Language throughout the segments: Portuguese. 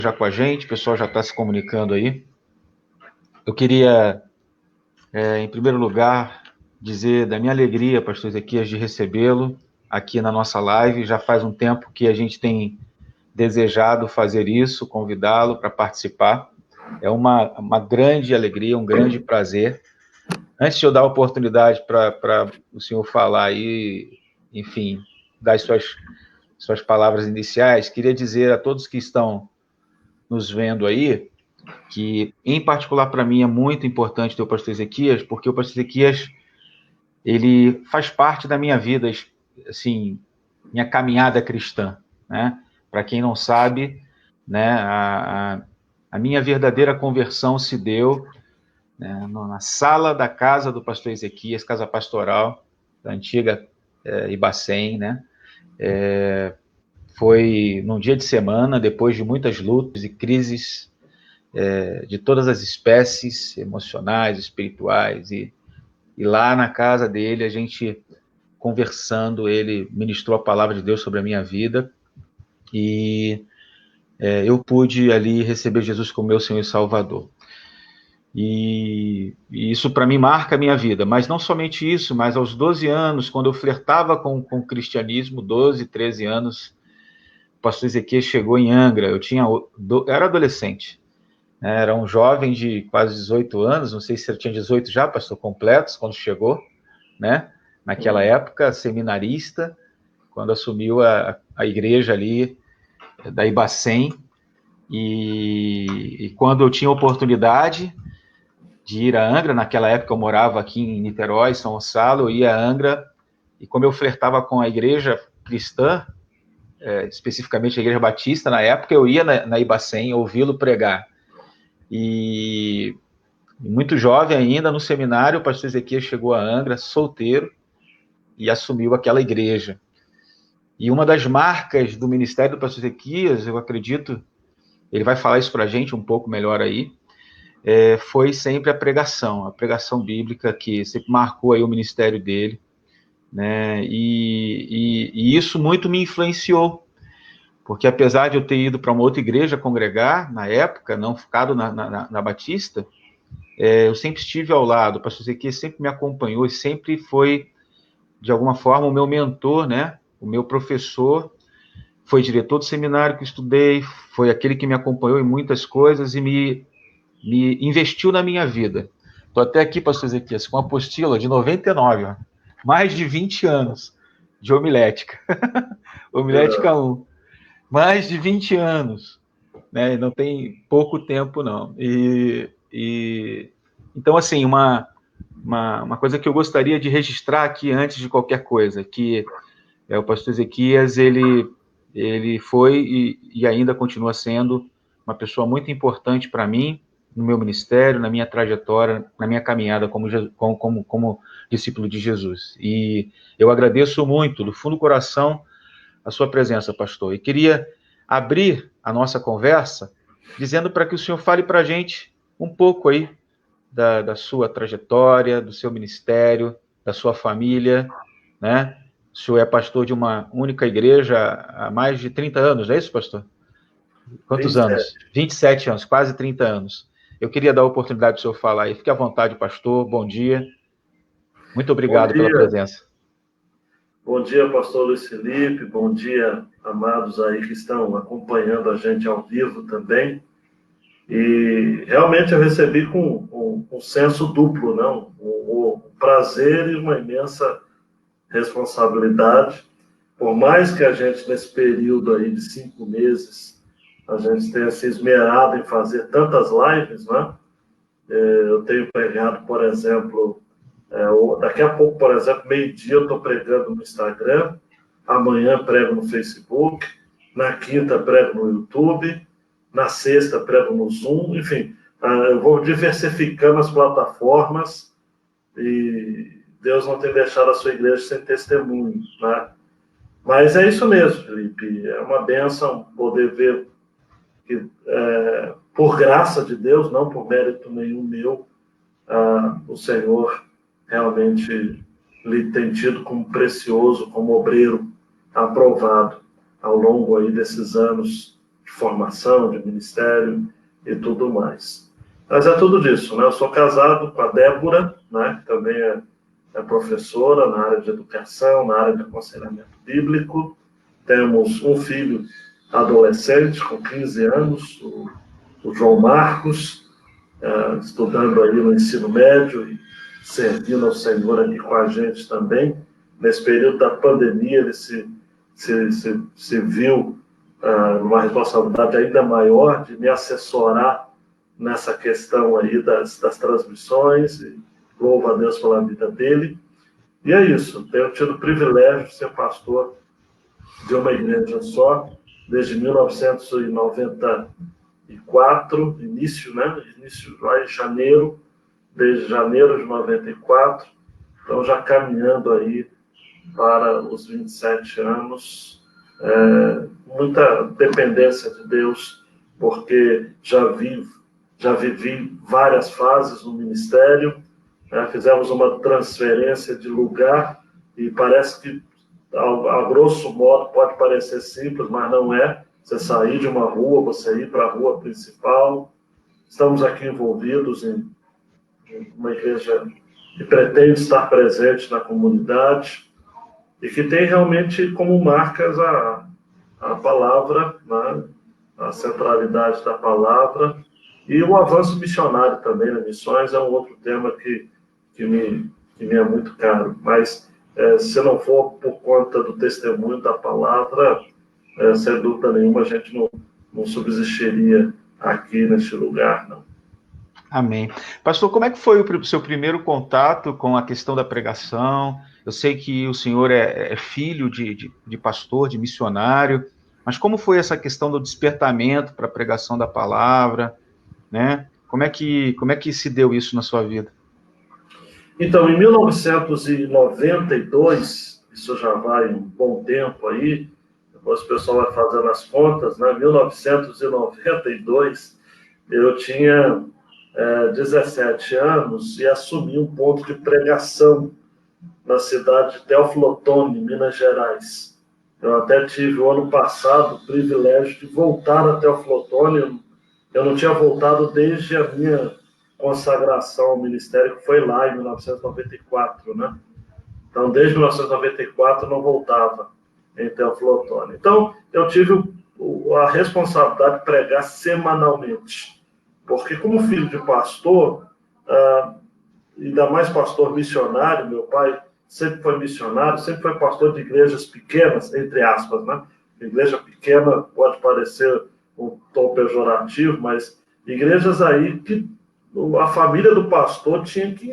Já com a gente, o pessoal já está se comunicando aí. Eu queria, em primeiro lugar, dizer da minha alegria, pastor Ezequias, de recebê-lo aqui na nossa live. Já faz um tempo que a gente tem desejado fazer isso, convidá-lo para participar. É uma grande alegria, um grande prazer. Antes de eu dar a oportunidade para o senhor falar aí, enfim, dar as suas palavras iniciais, queria dizer a todos que estão nos vendo aí, que, em particular, para mim, é muito importante ter o pastor Ezequias, porque o pastor Ezequias, ele faz parte da minha vida, assim, minha caminhada cristã, né? Para quem não sabe, né, a minha verdadeira conversão se deu, né, na sala da casa do pastor Ezequias, casa pastoral, da antiga Ibacem, né? Foi num dia de semana, depois de muitas lutas e crises de todas as espécies, emocionais, espirituais, e lá na casa dele, a gente conversando, ele ministrou a palavra de Deus sobre a minha vida, e eu pude ali receber Jesus como meu Senhor e Salvador. E isso para mim marca a minha vida, mas não somente isso, mas aos 12 anos, quando eu flertava com o cristianismo, 12, 13 anos, o pastor Ezequias chegou em Angra, eu era adolescente, né, era um jovem de quase 18 anos, não sei se ele tinha 18 já, pastor, completos, quando chegou, né, naquela época, seminarista, quando assumiu a igreja ali da Ibacem, e quando eu tinha oportunidade de ir a Angra, naquela época eu morava aqui em Niterói, São Gonçalo, eu ia a Angra, e como eu flertava com a igreja cristã, especificamente a igreja batista, na época eu ia na Ibacem ouvi-lo pregar. E muito jovem ainda, no seminário, o pastor Ezequias chegou a Angra, solteiro, e assumiu aquela igreja. E uma das marcas do ministério do pastor Ezequias, eu acredito, ele vai falar isso para a gente um pouco melhor aí, foi sempre a pregação bíblica, que sempre marcou aí o ministério dele, né? E isso muito me influenciou, porque apesar de eu ter ido para uma outra igreja congregar, na época, não ficado na Batista, eu sempre estive ao lado, o pastor Ezequias sempre me acompanhou e sempre foi, de alguma forma, o meu mentor, né? O meu professor, foi diretor do seminário que eu estudei, foi aquele que me acompanhou em muitas coisas e me investiu na minha vida. Estou até aqui, pastor Ezequias, com uma apostila de 99, ó, mais de 20 anos de homilética. Homilética 1. Mais de 20 anos. Né? Não tem pouco tempo, não. Então, assim, uma coisa que eu gostaria de registrar aqui antes de qualquer coisa, que o pastor Ezequias, ele foi e ainda continua sendo uma pessoa muito importante para mim, no meu ministério, na minha trajetória, na minha caminhada como discípulo de Jesus. E eu agradeço muito, do fundo do coração, a sua presença, pastor. E queria abrir a nossa conversa dizendo para que o senhor fale para a gente um pouco aí da sua trajetória, do seu ministério, da sua família, né? O senhor é pastor de uma única igreja há mais de 30 anos, não é isso, pastor? Quantos 27. anos? 27 anos, quase 30 anos. Eu queria dar a oportunidade para o senhor falar aí. Fique à vontade, pastor. Bom dia. Muito obrigado pela presença. Bom dia, pastor Luiz Felipe. Bom dia, amados aí que estão acompanhando a gente ao vivo também. E realmente eu recebi com um senso duplo, não? Um prazer e uma imensa responsabilidade. Por mais que a gente, nesse período aí de 5 meses, a gente tenha se esmerado em fazer tantas lives, né? Eu tenho pregado, por exemplo, daqui a pouco, por exemplo, meio-dia eu estou pregando no Instagram, amanhã prego no Facebook, na quinta prego no YouTube, na sexta prego no Zoom, enfim, eu vou diversificando as plataformas e Deus não tem deixado a sua igreja sem testemunho, né? Mas é isso mesmo, Felipe, é uma bênção poder ver que, por graça de Deus, não por mérito nenhum meu, o Senhor realmente lhe tem tido como precioso, como obreiro aprovado ao longo aí desses anos formação, de ministério e tudo mais. Mas é tudo disso, né? Eu sou casado com a Débora, né? Que também é professora na área de educação, na área de aconselhamento bíblico. Temos um filho adolescente com 15 anos, o João Marcos, estudando aí no ensino médio e servindo ao Senhor aqui com a gente também. Nesse período da pandemia, ele se viu numa responsabilidade ainda maior de me assessorar nessa questão aí das transmissões, e louvo a Deus pela vida dele. E é isso, tenho tido o privilégio de ser pastor de uma igreja só, desde 1994, início lá em janeiro, desde janeiro de 94, então já caminhando aí para os 27 anos, muita dependência de Deus, porque já vivi várias fases no ministério, fizemos uma transferência de lugar e parece que, a grosso modo, pode parecer simples, mas não é. Você sair de uma rua, você ir para a rua principal. Estamos aqui envolvidos em uma igreja que pretende estar presente na comunidade e que tem realmente como marcas a palavra, né? A centralidade da palavra e o avanço missionário também nas missões é um outro tema que me é muito caro. Mas, se não for por conta do testemunho da palavra, sem dúvida nenhuma, a gente não subsistiria aqui neste lugar, não. Amém. Pastor, como é que foi o seu primeiro contato com a questão da pregação? Eu sei que o senhor é filho de pastor, de missionário, mas como foi essa questão do despertamento para a pregação da palavra, né? Como é que se deu isso na sua vida? Então, em 1992, isso já vai um bom tempo aí, depois o pessoal vai fazendo as contas, né? 1992, eu tinha 17 anos e assumi um ponto de pregação na cidade de Teófilo Otoni, Minas Gerais. Eu até tive, o ano passado, o privilégio de voltar a Teófilo Otoni. Eu não tinha voltado desde a minha consagração ao ministério, que foi lá em 1994, né? Então, desde 1994, eu não voltava em Teófilo Otoni. Então, eu tive a responsabilidade de pregar semanalmente. Porque, como filho de pastor, ainda mais pastor missionário, meu pai sempre foi missionário, sempre foi pastor de igrejas pequenas, entre aspas, né? Igreja pequena pode parecer um tom pejorativo, mas igrejas aí que a família do pastor tinha que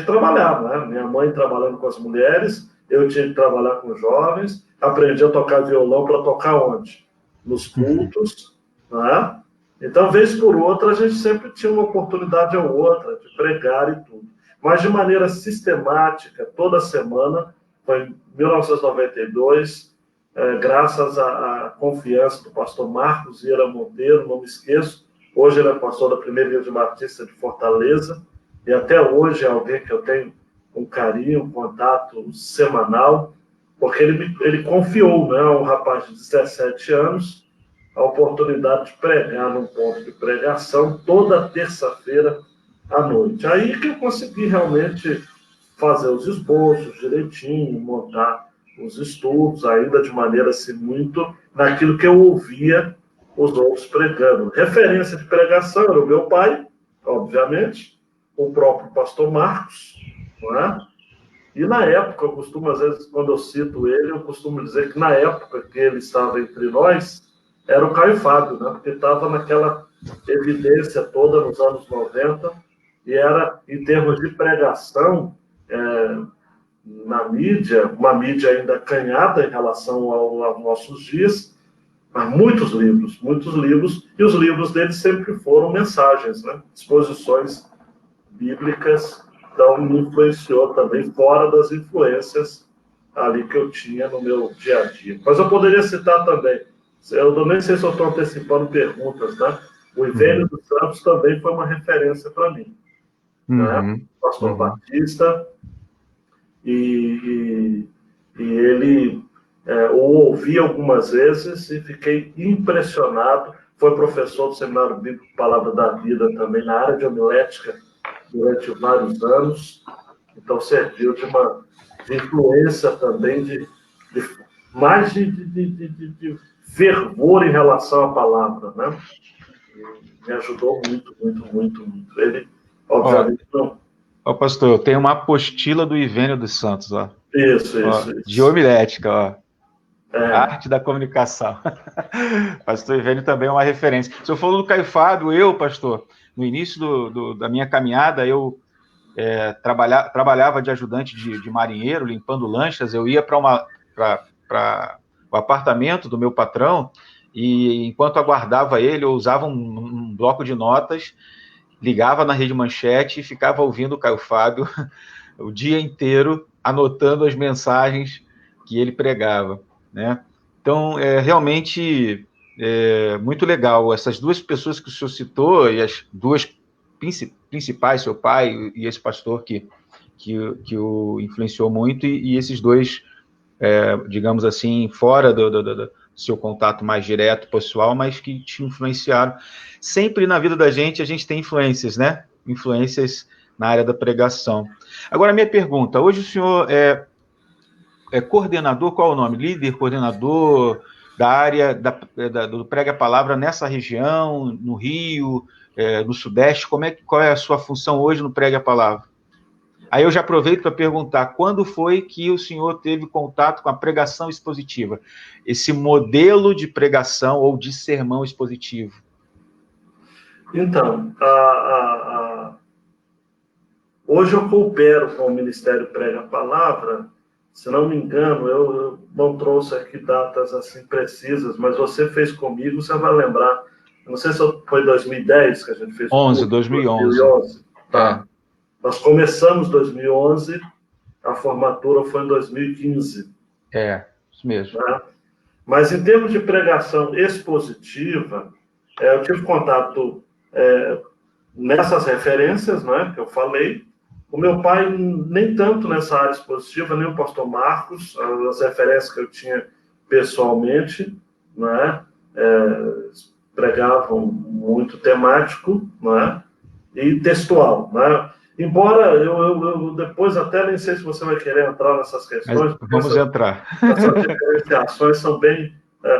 trabalhar, né? Minha mãe trabalhando com as mulheres, eu tinha que trabalhar com os jovens, aprendi a tocar violão para tocar onde? Nos cultos, né? Então, vez por outra, a gente sempre tinha uma oportunidade ou outra de pregar e tudo. Mas de maneira sistemática, toda semana, foi em 1992, graças à confiança do pastor Marcos Vieira Monteiro, não me esqueço, hoje ele é pastor da Primeira Igreja Batista de Fortaleza, e até hoje é alguém que eu tenho um carinho, um contato semanal, porque ele confiou, né, a um rapaz de 17 anos, a oportunidade de pregar num ponto de pregação toda terça-feira à noite. Aí que eu consegui realmente fazer os esboços direitinho, montar os estudos, ainda de maneira assim, muito naquilo que eu ouvia os outros pregando. Referência de pregação era o meu pai, obviamente, o próprio pastor Marcos, não é? E na época, eu costumo, às vezes, quando eu cito ele, eu costumo dizer que na época que ele estava entre nós, era o Caio Fábio, né? Porque estava naquela evidência toda nos anos 90, e era, em termos de pregação, na mídia, uma mídia ainda acanhada em relação aos nossos dias, mas muitos livros, e os livros dele sempre foram mensagens, né? Exposições bíblicas, então me influenciou também, fora das influências ali que eu tinha no meu dia a dia. Mas eu poderia citar também, eu nem sei se eu estou antecipando perguntas, tá? O Ivênio dos Santos também foi uma referência para mim. Né? Pastor Batista, e ele ou ouvi algumas vezes e fiquei impressionado. Foi professor do Seminário Bíblico Palavra da Vida também, na área de homilética, durante vários anos. Então, serviu de influência também, mais de fervor em relação à palavra, né? Me ajudou muito, muito, muito, muito. Ele, obviamente, não... pastor, eu tenho uma apostila do Ivênio dos Santos, ó. Isso. De homilética, ó. Arte da comunicação. Pastor Ivênio também é uma referência. O senhor falou do Caio Fábio, pastor, no início da minha caminhada, eu trabalhava de ajudante de marinheiro, limpando lanchas. Eu ia para o apartamento do meu patrão e, enquanto aguardava ele, eu usava um bloco de notas, ligava na Rede Manchete e ficava ouvindo o Caio Fábio o dia inteiro, anotando as mensagens que ele pregava, né? Então, realmente muito legal. Essas duas pessoas que o senhor citou, e as duas principais, seu pai e esse pastor que o influenciou muito, e esses dois, digamos assim, fora do seu contato mais direto, pessoal, mas que te influenciaram. Sempre na vida da gente, a gente tem influências, né? Influências na área da pregação. Agora, minha pergunta, hoje o senhor é coordenador, qual é o nome? Líder, coordenador da área do Prega a Palavra nessa região, no Rio, no Sudeste, qual é a sua função hoje no Prega a Palavra? Aí eu já aproveito para perguntar, quando foi que o senhor teve contato com a pregação expositiva? Esse modelo de pregação ou de sermão expositivo? Então, hoje eu coopero com o Ministério Prega a Palavra. Se não me engano, eu não trouxe aqui datas assim precisas, mas você fez comigo, você vai lembrar. Não sei se foi 2010 que a gente fez. 2011. Tá. Nós começamos em 2011, a formatura foi em 2015. Isso mesmo. Né? Mas em termos de pregação expositiva, eu tive contato nessas referências, né, que eu falei. O meu pai, nem tanto nessa área expositiva, nem o pastor Marcos, as referências que eu tinha pessoalmente, né, pregavam muito temático, né, e textual. Né? Embora eu depois até nem sei se você vai querer entrar nessas questões. Mas vamos entrar. Essas diferenciações são bem...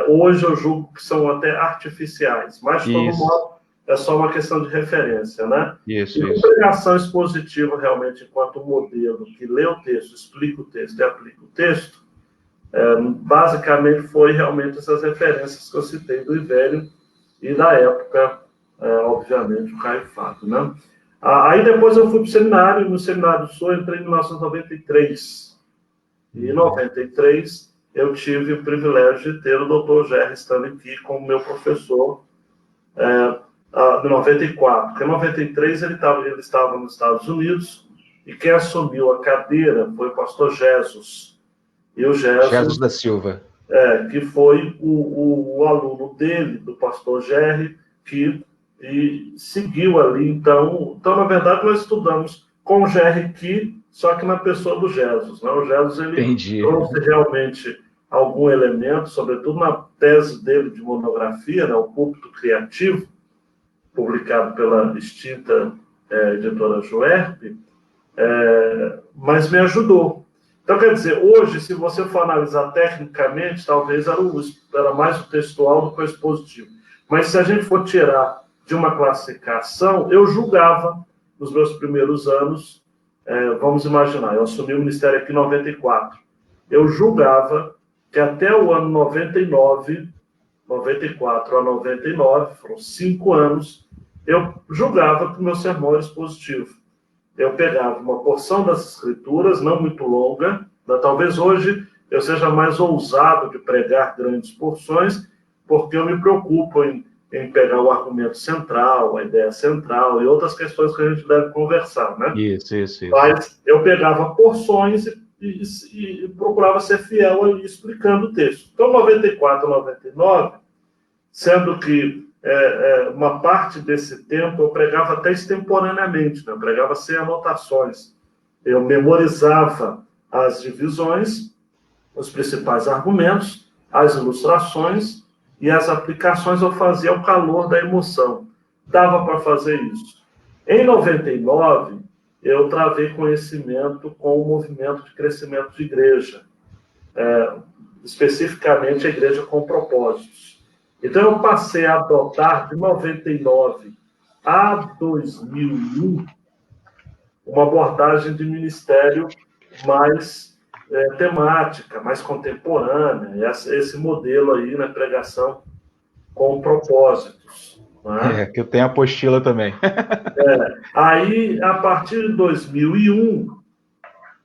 hoje eu julgo que são até artificiais, mas de todo modo é só uma questão de referência, né? Isso. A pregação expositiva, realmente, enquanto modelo que lê o texto, explica o texto e aplica o texto, basicamente foi realmente essas referências que eu citei do Ivênio e da época, obviamente, o Caio Fábio, né? Aí depois eu fui para o seminário, no Seminário do Sul, eu entrei em 1993. E em 93 eu tive o privilégio de ter o Dr. Jerry Stanley Key como meu professor, em 94, porque em 93 ele estava nos Estados Unidos, e quem assumiu a cadeira foi o pastor Jesus. E o Jesus da Silva. Que foi o aluno dele, do pastor Jerry, e seguiu ali. Então, na verdade, nós estudamos com o Jerry Key, só que na pessoa do Jesus. Né? O Jesus, ele trouxe realmente algum elemento, sobretudo na tese dele de monografia, né? O Púlpito Criativo, publicado pela extinta editora Juerp, mas me ajudou. Então, quer dizer, hoje, se você for analisar tecnicamente, talvez era mais o textual do que o expositivo. Mas se a gente for tirar de uma classificação, eu julgava, nos meus primeiros anos, vamos imaginar, eu assumi o ministério aqui em 94, eu julgava que até o ano 99, 94 a 99, foram 5 anos, eu julgava que o meu sermão era expositivo. Eu pegava uma porção das escrituras, não muito longa, né? Talvez hoje eu seja mais ousado de pregar grandes porções, porque eu me preocupo em pegar o argumento central, a ideia central e outras questões que a gente deve conversar, né? Isso. Mas eu pegava porções e procurava ser fiel ali, explicando o texto. Então, 94 a 99, sendo que uma parte desse tempo eu pregava até extemporaneamente, né? Eu pregava sem anotações. Eu memorizava as divisões os principais argumentos, as ilustrações e as aplicações eu fazia ao calor da emoção. Dava para fazer isso. Em 99, eu travei conhecimento com o movimento de crescimento de igreja, especificamente a igreja com propósitos. Então, eu passei a adotar, de 99 a 2001, uma abordagem de ministério mais temática, mais contemporânea, esse modelo aí na pregação com propósitos. Né? Que eu tenho apostila também. Aí, a partir de 2001,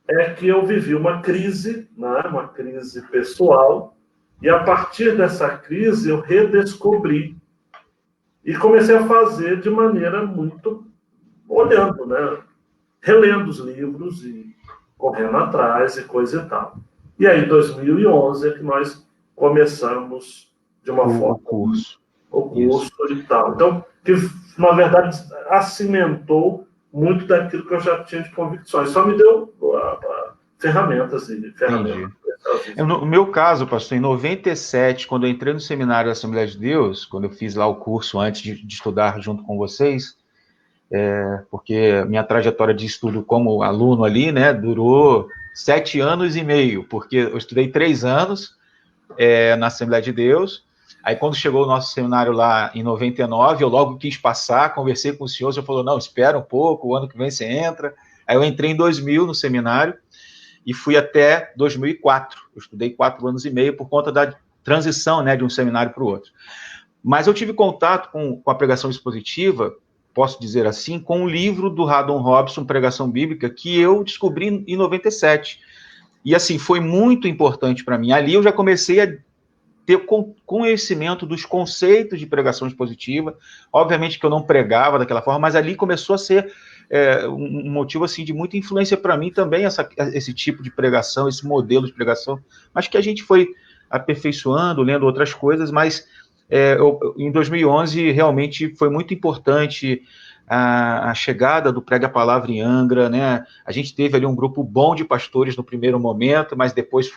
é que eu vivi uma crise, né? Uma crise pessoal, e a partir dessa crise eu redescobri e comecei a fazer de maneira muito olhando, né? Relendo os livros e correndo atrás e coisa e tal. E aí, em 2011, é que nós começamos de uma forma... O curso e tal. Então, que, na verdade, acimentou muito daquilo que eu já tinha de convicções. Só me deu ferramentas. No meu caso, pastor, em 97, quando eu entrei no seminário da Assembleia de Deus, quando eu fiz lá o curso antes de estudar junto com vocês, porque minha trajetória de estudo como aluno ali, né, durou 7 anos e meio, porque eu estudei 3 anos na Assembleia de Deus. Aí, quando chegou o nosso seminário lá em 99, eu logo quis passar, conversei com o senhor, o senhor falou, não, espera um pouco, o ano que vem você entra. Aí eu entrei em 2000 no seminário e fui até 2004. Eu estudei 4 anos e meio por conta da transição, né, de um seminário para o outro. Mas eu tive contato com a pregação expositiva, posso dizer assim, com um livro do Haddon Robson, Pregação Bíblica, que eu descobri em 97. E, assim, foi muito importante para mim. Ali eu já comecei a ter conhecimento dos conceitos de pregação expositiva. Obviamente que eu não pregava daquela forma, mas ali começou a ser um motivo assim, de muita influência para mim também, esse tipo de pregação, esse modelo de pregação, mas que a gente foi aperfeiçoando, lendo outras coisas, mas em 2011 realmente foi muito importante a chegada do Prega a Palavra em Angra, né? A gente teve ali um grupo bom de pastores no primeiro momento, mas depois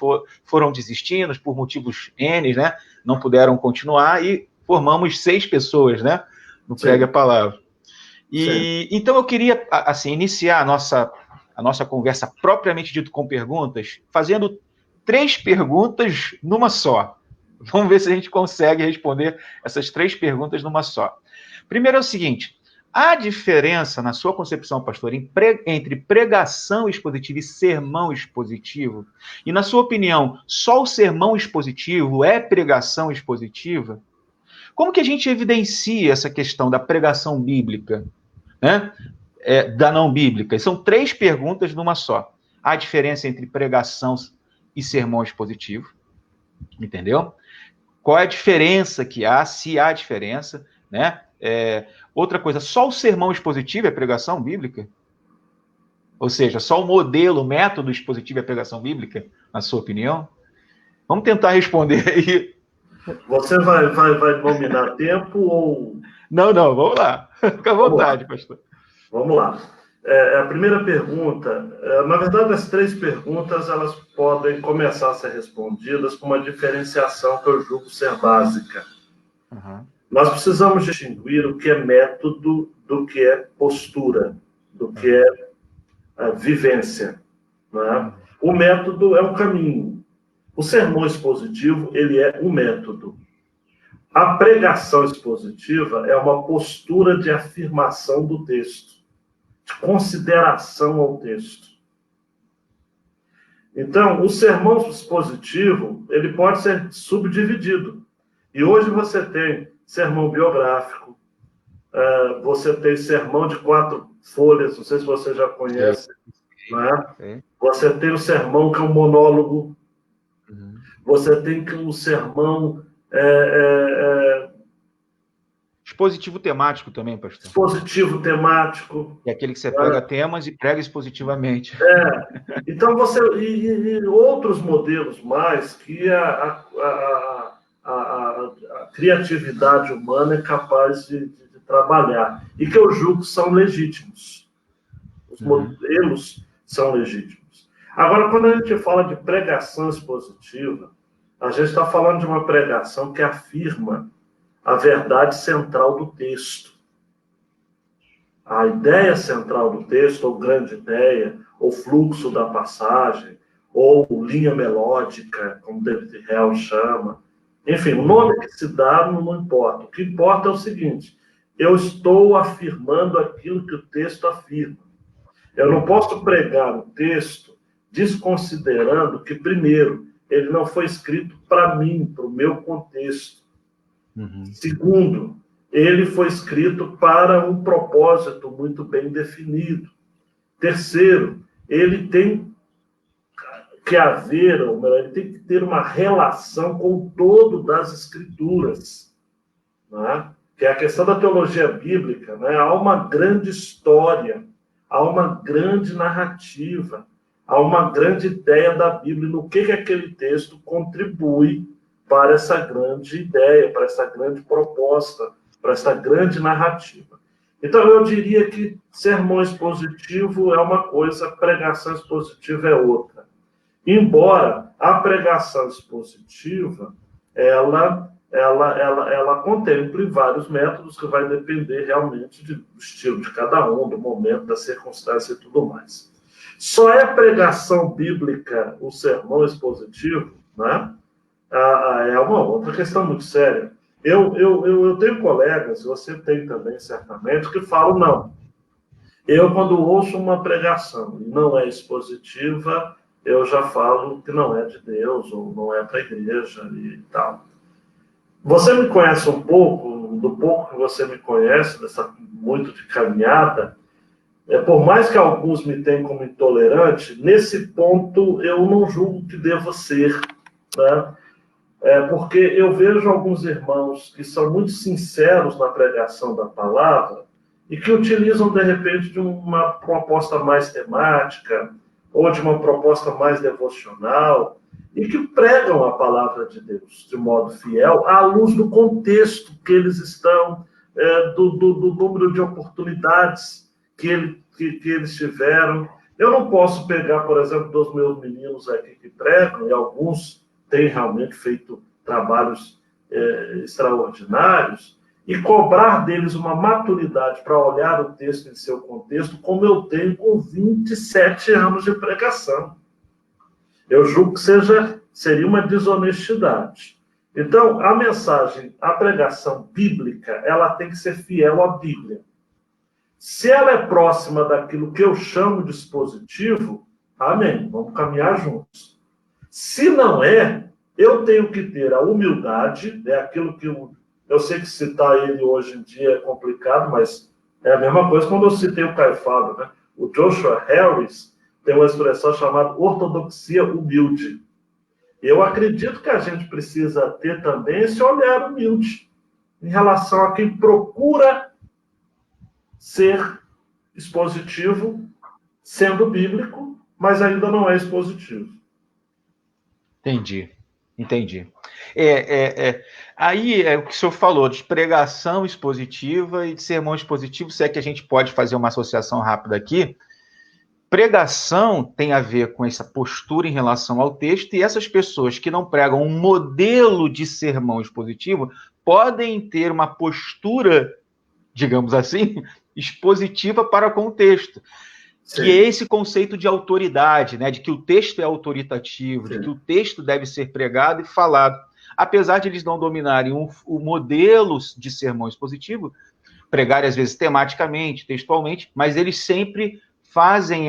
foram desistindo por motivos N, né? Não puderam continuar e formamos 6 pessoas, né? No Prega a Palavra. E então eu queria assim iniciar a nossa conversa propriamente dito com perguntas, fazendo 3 perguntas numa só. Vamos ver se a gente consegue responder essas 3 perguntas numa só. Primeiro é o seguinte: há diferença, na sua concepção, pastor, entre pregação expositiva e sermão expositivo? E, na sua opinião, só o sermão expositivo é pregação expositiva? Como que a gente evidencia essa questão da pregação bíblica, né? Da não bíblica? São 3 perguntas numa só. Há diferença entre pregação e sermão expositivo? Entendeu? Qual é a diferença que há, se há diferença, né? Outra coisa, só o sermão expositivo é pregação bíblica? Ou seja, só o modelo, o método expositivo é pregação bíblica, na sua opinião? Vamos tentar responder aí. Você vai dominar tempo ou... Não, vamos lá. Fica à vontade, pastor. Vamos lá. A primeira pergunta, na verdade, as 3 perguntas, elas podem começar a ser respondidas com uma diferenciação que eu julgo ser básica. Uhum. Nós precisamos distinguir o que é método do que é postura, do que é vivência. Né? O método é um caminho. O sermão expositivo, ele é um método. A pregação expositiva é uma postura de afirmação do texto, de consideração ao texto. Então, o sermão expositivo, ele pode ser subdividido. E hoje você tem sermão biográfico, você tem sermão de 4 folhas, não sei se você já conhece, né? Você tem o sermão que é um monólogo, você tem um sermão... Expositivo temático também, pastor. Expositivo temático. É aquele que você pega temas e prega expositivamente. Então, e outros modelos mais que a criatividade humana é capaz de trabalhar. E que eu julgo que são legítimos. Os modelos são legítimos. Agora, quando a gente fala de pregação expositiva, a gente está falando de uma pregação que afirma a verdade central do texto. A ideia central do texto, ou grande ideia, ou fluxo da passagem, ou linha melódica, como David Hell chama. Enfim, o nome que se dá não importa. O que importa é o seguinte: eu estou afirmando aquilo que o texto afirma. Eu não posso pregar o texto desconsiderando que, primeiro, ele não foi escrito para mim, para o meu contexto. Segundo, ele foi escrito para um propósito muito bem definido. Terceiro, ele tem que haver, ou melhor, ele tem que ter uma relação com o todo das Escrituras, né? Que é a questão da teologia bíblica, né? Há uma grande história, há uma grande narrativa, há uma grande ideia da Bíblia, no que aquele texto contribui para essa grande ideia, para essa grande proposta, para essa grande narrativa. Então, eu diria que sermão expositivo é uma coisa, pregação expositiva é outra. Embora a pregação expositiva, ela contemple vários métodos que vai depender realmente do estilo de cada um, do momento, da circunstância e tudo mais. Só é pregação bíblica o sermão expositivo, né? É uma outra questão muito séria. Eu tenho colegas, você tem também certamente, que falam, não, eu quando ouço uma pregação e não é expositiva, eu já falo que não é de Deus, ou não é para a igreja e tal. Você me conhece um pouco, do pouco que você me conhece, dessa muito de caminhada, por mais que alguns me tenham como intolerante, nesse ponto eu não julgo que devo ser, né? Porque eu vejo alguns irmãos que são muito sinceros na pregação da palavra e que utilizam, de repente, de uma proposta mais temática ou de uma proposta mais devocional e que pregam a palavra de Deus de modo fiel à luz do contexto que eles estão, do número de oportunidades que eles tiveram. Eu não posso pegar, por exemplo, dos meus meninos aqui que pregam, e alguns têm realmente feito trabalhos extraordinários, e cobrar deles uma maturidade para olhar o texto em seu contexto, como eu tenho com 27 anos de pregação. Eu julgo que seria uma desonestidade. Então, a mensagem, a pregação bíblica, ela tem que ser fiel à Bíblia. Se ela é próxima daquilo que eu chamo de expositivo, amém, vamos caminhar juntos. Se não é, eu tenho que ter a humildade, é aquilo que eu sei que citar ele hoje em dia é complicado, mas é a mesma coisa quando eu citei o Caio Fábio, né? O Joshua Harris tem uma expressão chamada ortodoxia humilde. Eu acredito que a gente precisa ter também esse olhar humilde em relação a quem procura ser expositivo, sendo bíblico, mas ainda não é expositivo. Entendi. Aí é o que o senhor falou, de pregação expositiva e de sermão expositivo, se é que a gente pode fazer uma associação rápida aqui. Pregação tem a ver com essa postura em relação ao texto, e essas pessoas que não pregam um modelo de sermão expositivo podem ter uma postura, digamos assim, expositiva para com o texto. Sim. Que é esse conceito de autoridade, né? De que o texto é autoritativo, sim, de que o texto deve ser pregado e falado. Apesar de eles não dominarem o modelo de sermão expositivo, pregarem às vezes tematicamente, textualmente, mas eles sempre fazem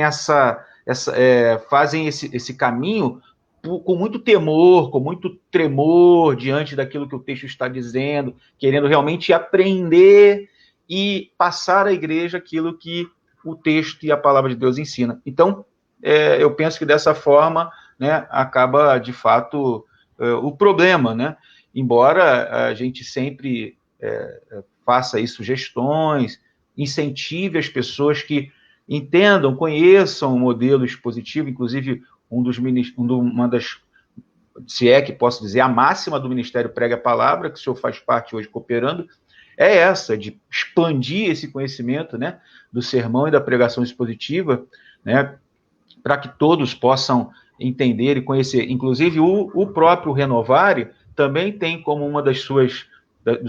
fazem esse caminho com muito temor, com muito tremor diante daquilo que o texto está dizendo, querendo realmente aprender e passar à igreja aquilo que o texto e a palavra de Deus ensina. Então, eu penso que dessa forma, né, acaba, de fato, o problema, né? Embora a gente sempre faça aí sugestões, incentive as pessoas que entendam, conheçam o modelo expositivo, inclusive uma das, se é que posso dizer, a máxima do Ministério Prega a Palavra, que o senhor faz parte hoje cooperando, é essa, de expandir esse conhecimento, né, do sermão e da pregação expositiva, né, para que todos possam entender e conhecer. Inclusive, o próprio Renovare também tem como uma dos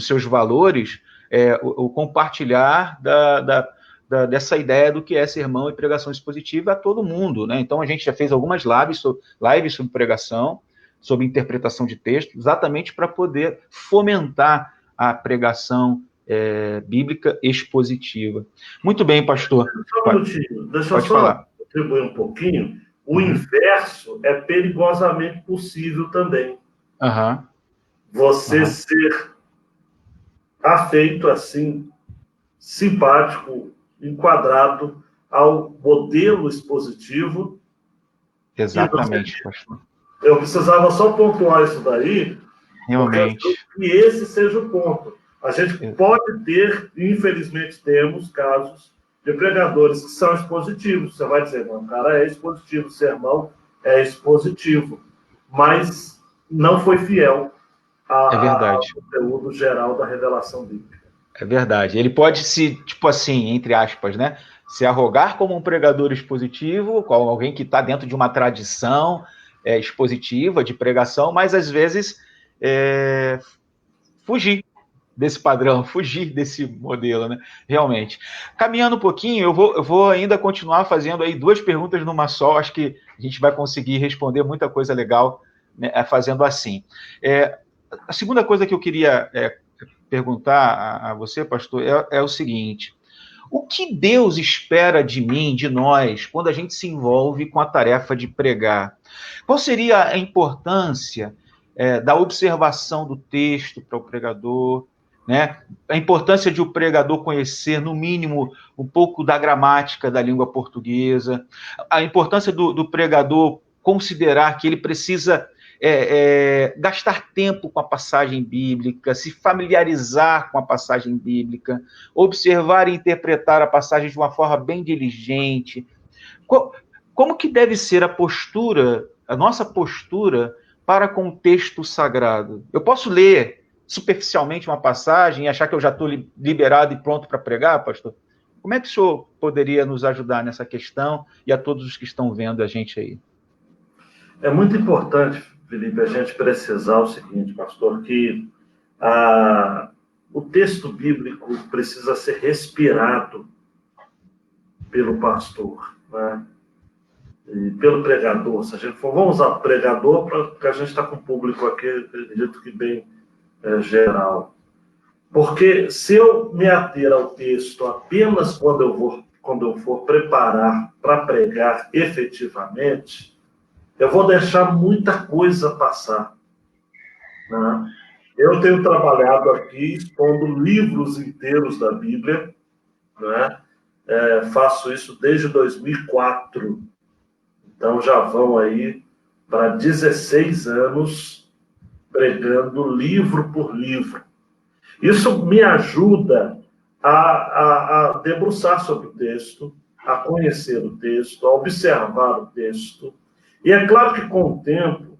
seus valores o compartilhar dessa ideia do que é sermão e pregação expositiva a todo mundo, né? Então, a gente já fez algumas lives sobre pregação, sobre interpretação de texto, exatamente para poder fomentar a pregação bíblica expositiva. Muito bem, pastor. Só um minutinho, deixa eu só contribuir um pouquinho. O inverso é perigosamente possível também. Você ser afeito, assim, simpático, enquadrado ao modelo expositivo. Exatamente, pastor. Eu precisava só pontuar isso daí, realmente, porque esse seja o ponto. A gente pode ter, infelizmente temos casos de pregadores que são expositivos. Você vai dizer, não, o cara é expositivo, o sermão é expositivo, mas não foi fiel ao conteúdo geral da revelação bíblica. É verdade. Ele pode se, tipo assim, entre aspas, né, se arrogar como um pregador expositivo, como alguém que está dentro de uma tradição expositiva de pregação, mas às vezes fugir desse padrão, fugir desse modelo, né? Realmente. Caminhando um pouquinho, eu vou ainda continuar fazendo aí 2 perguntas numa só, acho que a gente vai conseguir responder muita coisa legal, né, fazendo assim. A segunda coisa que eu queria perguntar a você, pastor, é o seguinte: o que Deus espera de mim, de nós, quando a gente se envolve com a tarefa de pregar? Qual seria a importância da observação do texto para o pregador, né? A importância de o pregador conhecer, no mínimo, um pouco da gramática da língua portuguesa, a importância do pregador considerar que ele precisa gastar tempo com a passagem bíblica, se familiarizar com a passagem bíblica, observar e interpretar a passagem de uma forma bem diligente. Como que deve ser a nossa postura para com o texto sagrado? Eu posso ler superficialmente uma passagem e achar que eu já estou liberado e pronto para pregar, pastor? Como é que o senhor poderia nos ajudar nessa questão e a todos os que estão vendo a gente aí? É muito importante, Felipe, a gente precisar o seguinte, pastor, que o texto bíblico precisa ser respirado pelo pastor, né? E pelo pregador. Se a gente for, vamos usar pregador, porque a gente está com o público aqui, acredito que bem geral. Porque se eu me ater ao texto apenas quando eu for preparar para pregar efetivamente, eu vou deixar muita coisa passar, né? Eu tenho trabalhado aqui expondo livros inteiros da Bíblia, né? Faço isso desde 2004. Então já vão aí para 16 anos pregando livro por livro. Isso me ajuda a debruçar sobre o texto, a conhecer o texto, a observar o texto. E é claro que com o tempo,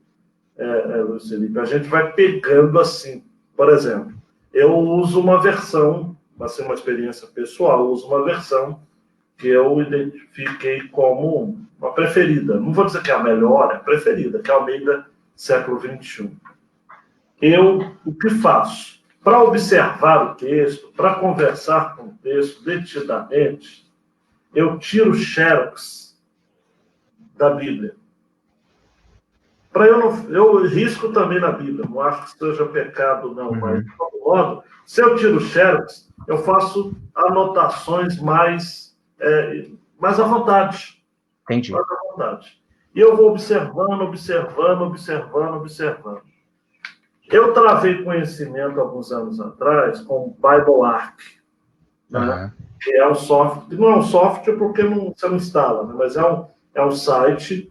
Luiz Felipe, a gente vai pegando assim. Por exemplo, eu uso uma versão, vai ser uma experiência pessoal, eu uso uma versão que eu identifiquei como uma preferida. Não vou dizer que é a melhor, é a preferida, que é a Almeida século XXI. O que faço? Para observar o texto, para conversar com o texto detidamente, eu tiro xerox da Bíblia. Eu risco também na Bíblia, não acho que seja pecado, não, mas, de todo modo, se eu tiro xerox, eu faço anotações mais à vontade. Entendi. Mais à vontade. E eu vou observando. Eu travei conhecimento alguns anos atrás com o Bible Arc, né? Que é um software, não é um software porque você não instala, né? Mas é um site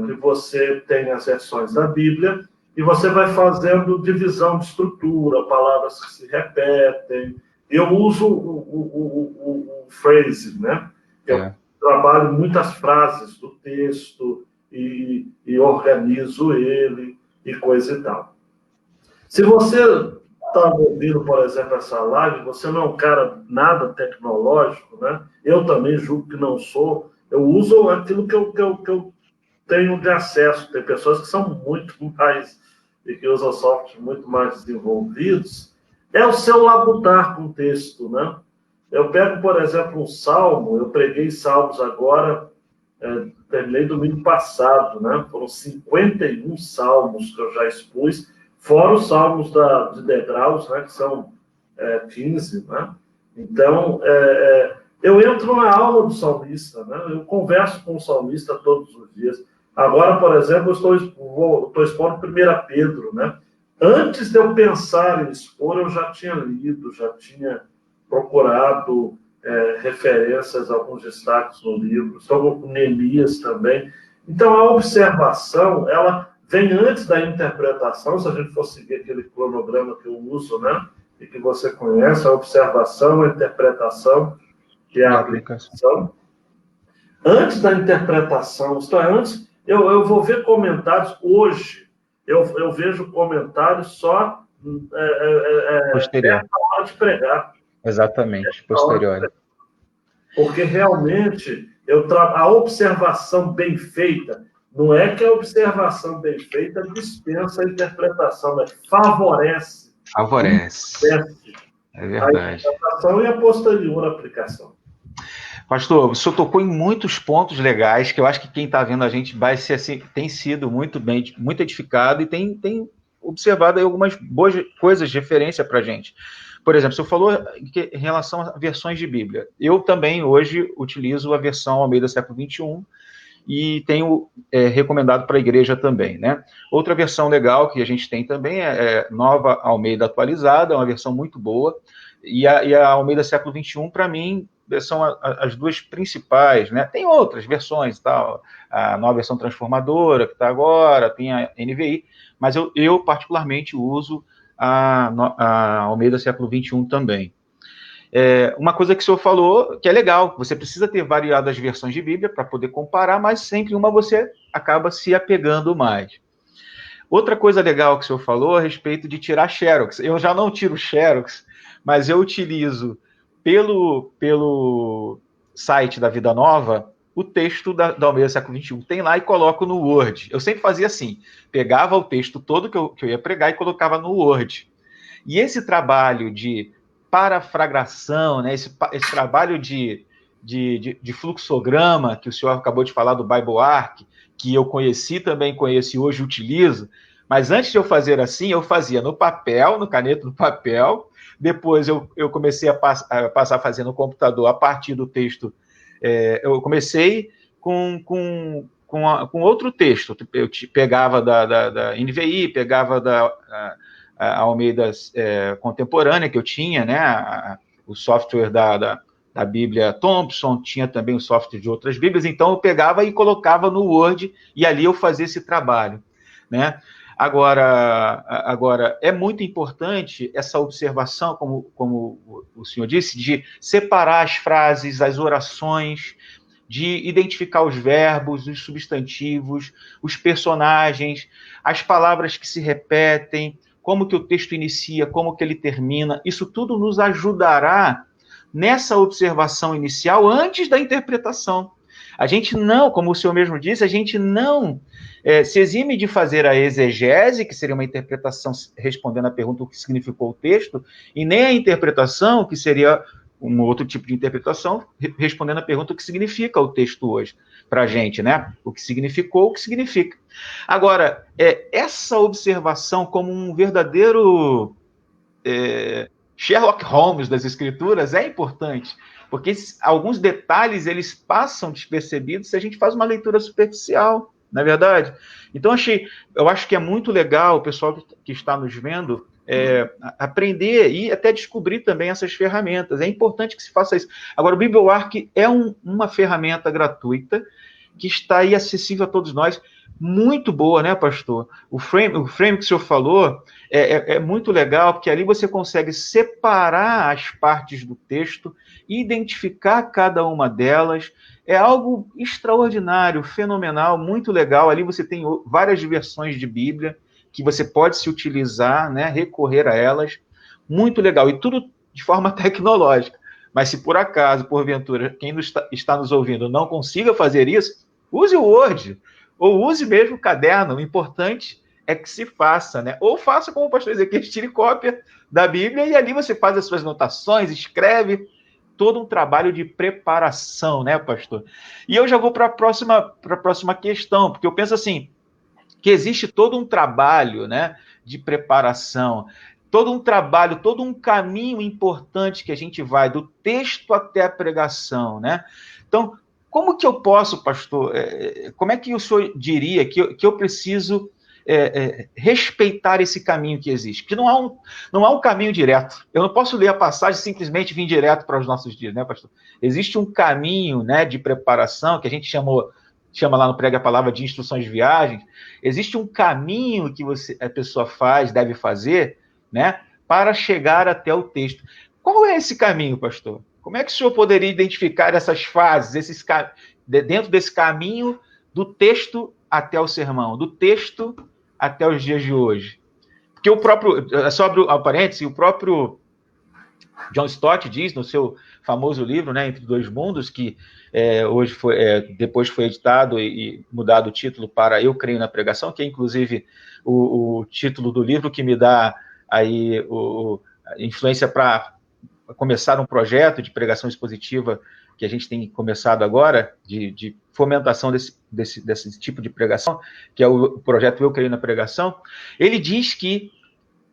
que você tem as versões da Bíblia e você vai fazendo divisão de estrutura, palavras que se repetem. Eu uso o phrase, né? Eu trabalho muitas frases do texto e organizo ele e coisa e tal. Se você está ouvindo, por exemplo, essa live, você não é um cara nada tecnológico, né? Eu também julgo que não sou, Eu uso aquilo que eu tenho de acesso. Tem pessoas que são muito mais, e que usam softwares muito mais desenvolvidos. É o seu labutar com o texto, né? Eu pego, por exemplo, um salmo, eu preguei salmos agora, terminei domingo passado, né? Foram 51 salmos que eu já expus, fora os salmos de degraus, né? Que são 15, né? Então, eu entro na aula do salmista, né? Eu converso com o salmista todos os dias. Agora, por exemplo, eu estou expondo 1 Pedro, né? Antes de eu pensar em expor, eu já tinha lido, já tinha procurado referências, alguns destaques no livro, sobre Neemias também. Então, a observação, ela vem antes da interpretação, se a gente for seguir aquele cronograma que eu uso, né? E que você conhece, a observação, a interpretação, que é a aplicação. Antes da interpretação, isto é, antes, eu vou ver comentários hoje, eu vejo comentários só posterior. na hora de pregar. Exatamente, posterior. Porque realmente a observação bem feita, não é que a observação bem feita dispensa a interpretação, mas favorece. Favorece. É verdade. A interpretação e a posterior aplicação. Pastor, o senhor tocou em muitos pontos legais que eu acho que quem está vendo a gente vai ser assim, tem sido muito edificado e tem observado aí algumas boas coisas de referência para a gente. Por exemplo, o senhor falou em relação a versões de Bíblia. Eu também hoje utilizo a versão Almeida século XXI e tenho recomendado para a igreja também, né? Outra versão legal que a gente tem também é Nova Almeida atualizada, uma versão muito boa, e a Almeida século XXI, para mim, são as duas principais, né? Tem outras versões, tal, a nova versão transformadora que está agora, tem a NVI, mas eu particularmente uso a Almeida século XXI também. Uma coisa que o senhor falou, que é legal, você precisa ter variadas versões de Bíblia para poder comparar, mas sempre uma você acaba se apegando mais. Outra coisa legal que o senhor falou a respeito de tirar xerox. Eu já não tiro xerox, mas eu utilizo pelo site da Vida Nova o texto da Almeida século XXI. Tem lá e coloco no Word. Eu sempre fazia assim, pegava o texto todo que eu ia pregar e colocava no Word. E esse trabalho de parafragração, né, esse trabalho de fluxograma, que o senhor acabou de falar do Bible Arc, que eu também conheço e hoje utilizo, mas antes de eu fazer assim, eu fazia no papel, no caneta no papel, depois eu comecei a passar a fazer no computador a partir do texto. Eu comecei com outro texto, eu pegava da NVI, pegava a Almeida contemporânea que eu tinha, né, o software da Bíblia Thompson, tinha também o software de outras Bíblias, então eu pegava e colocava no Word, e ali eu fazia esse trabalho, né? Agora, é muito importante essa observação, como o senhor disse, de separar as frases, as orações, de identificar os verbos, os substantivos, os personagens, as palavras que se repetem, como que o texto inicia, como que ele termina. Isso tudo nos ajudará nessa observação inicial antes da interpretação. A gente não, como o senhor mesmo disse, a gente não se exime de fazer a exegese, que seria uma interpretação respondendo à pergunta o que significou o texto, e nem a interpretação, que seria um outro tipo de interpretação, respondendo à pergunta o que significa o texto hoje para a gente, né? O que significou, o que significa. Agora, essa observação como um verdadeiro Sherlock Holmes das escrituras é importante, porque alguns detalhes eles passam despercebidos se a gente faz uma leitura superficial, não é verdade? Então, eu acho que é muito legal o pessoal que está nos vendo aprender e até descobrir também essas ferramentas. É importante que se faça isso. Agora, o Bible Arc é uma ferramenta gratuita que está aí acessível a todos nós, muito boa, né, pastor? O frame que o senhor falou é muito legal, porque ali você consegue separar as partes do texto, identificar cada uma delas. É algo extraordinário, fenomenal, muito legal. Ali você tem várias versões de Bíblia que você pode se utilizar, né, recorrer a elas. Muito legal. E tudo de forma tecnológica. Mas se por acaso, porventura, quem está nos ouvindo não consiga fazer isso, use o Word, ou use mesmo o caderno. O importante é que se faça, né? Ou faça como o pastor Ezequiel, tire cópia da Bíblia e ali você faz as suas anotações, escreve, todo um trabalho de preparação, né, pastor? E eu já vou para a próxima questão, porque eu penso assim, que existe todo um trabalho, né, de preparação, todo um trabalho, todo um caminho importante que a gente vai do texto até a pregação, né? Então, como que eu posso, pastor, como é que o senhor diria que eu preciso respeitar esse caminho que existe? Porque não há um caminho direto. Eu não posso ler a passagem e simplesmente vir direto para os nossos dias, né, pastor? Existe um caminho, né, de preparação, que a gente chama lá no Prega a Palavra de instruções de viagem. Existe um caminho que a pessoa deve fazer, né, para chegar até o texto. Qual é esse caminho, pastor? Como é que o senhor poderia identificar essas fases, dentro desse caminho do texto até o sermão, do texto até os dias de hoje? Porque só abro o parênteses, o próprio John Stott diz no seu famoso livro, né, Entre Dois Mundos, que hoje depois foi editado e mudado o título para Eu Creio na Pregação, que é inclusive o título do livro que me dá aí a influência para começar um projeto de pregação expositiva que a gente tem começado agora, de fomentação desse tipo de pregação, que é o projeto Eu Creio na Pregação. Ele diz que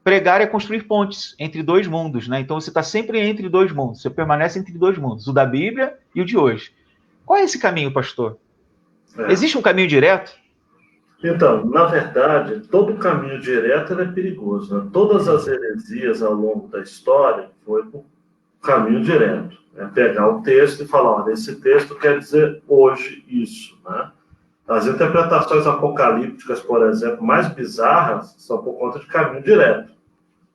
pregar é construir pontes entre dois mundos, né? Então você está sempre entre dois mundos, você permanece entre dois mundos, o da Bíblia e o de hoje. Qual é esse caminho, pastor? Existe um caminho direto? Então, na verdade, todo caminho direto é perigoso, né? Todas as heresias ao longo da história foi por caminho direto. É pegar o texto e falar, olha, esse texto quer dizer hoje isso, né? As interpretações apocalípticas, por exemplo, mais bizarras, são por conta de caminho direto.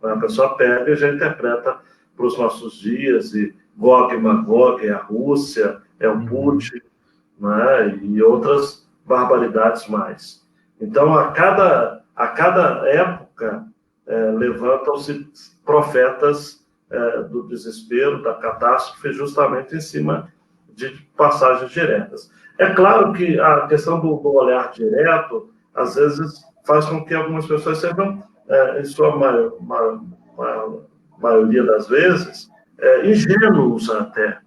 A pessoa pega e já interpreta para os nossos dias, e Gog e Magog é a Rússia, é o Putin, né? E outras barbaridades mais. Então, a cada época, levantam-se profetas do desespero, da catástrofe, justamente em cima de passagens diretas. É claro que a questão do olhar direto, às vezes, faz com que algumas pessoas sejam, em sua maioria das vezes, ingênuos até,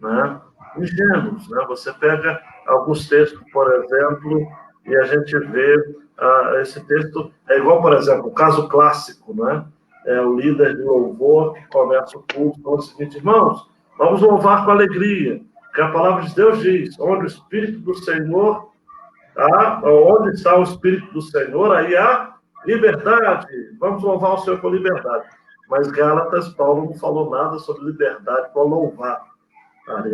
né? Ingênuos, né? Você pega alguns textos, por exemplo, e a gente vê esse texto, é igual, por exemplo, o caso clássico, né? É o líder de louvor que começa o culto com o seguinte: irmãos, vamos louvar com alegria, que a palavra de Deus diz, onde o Espírito do Senhor onde está o Espírito do Senhor, aí há liberdade, vamos louvar o Senhor com liberdade. Mas Gálatas, Paulo não falou nada sobre liberdade para louvar. Ali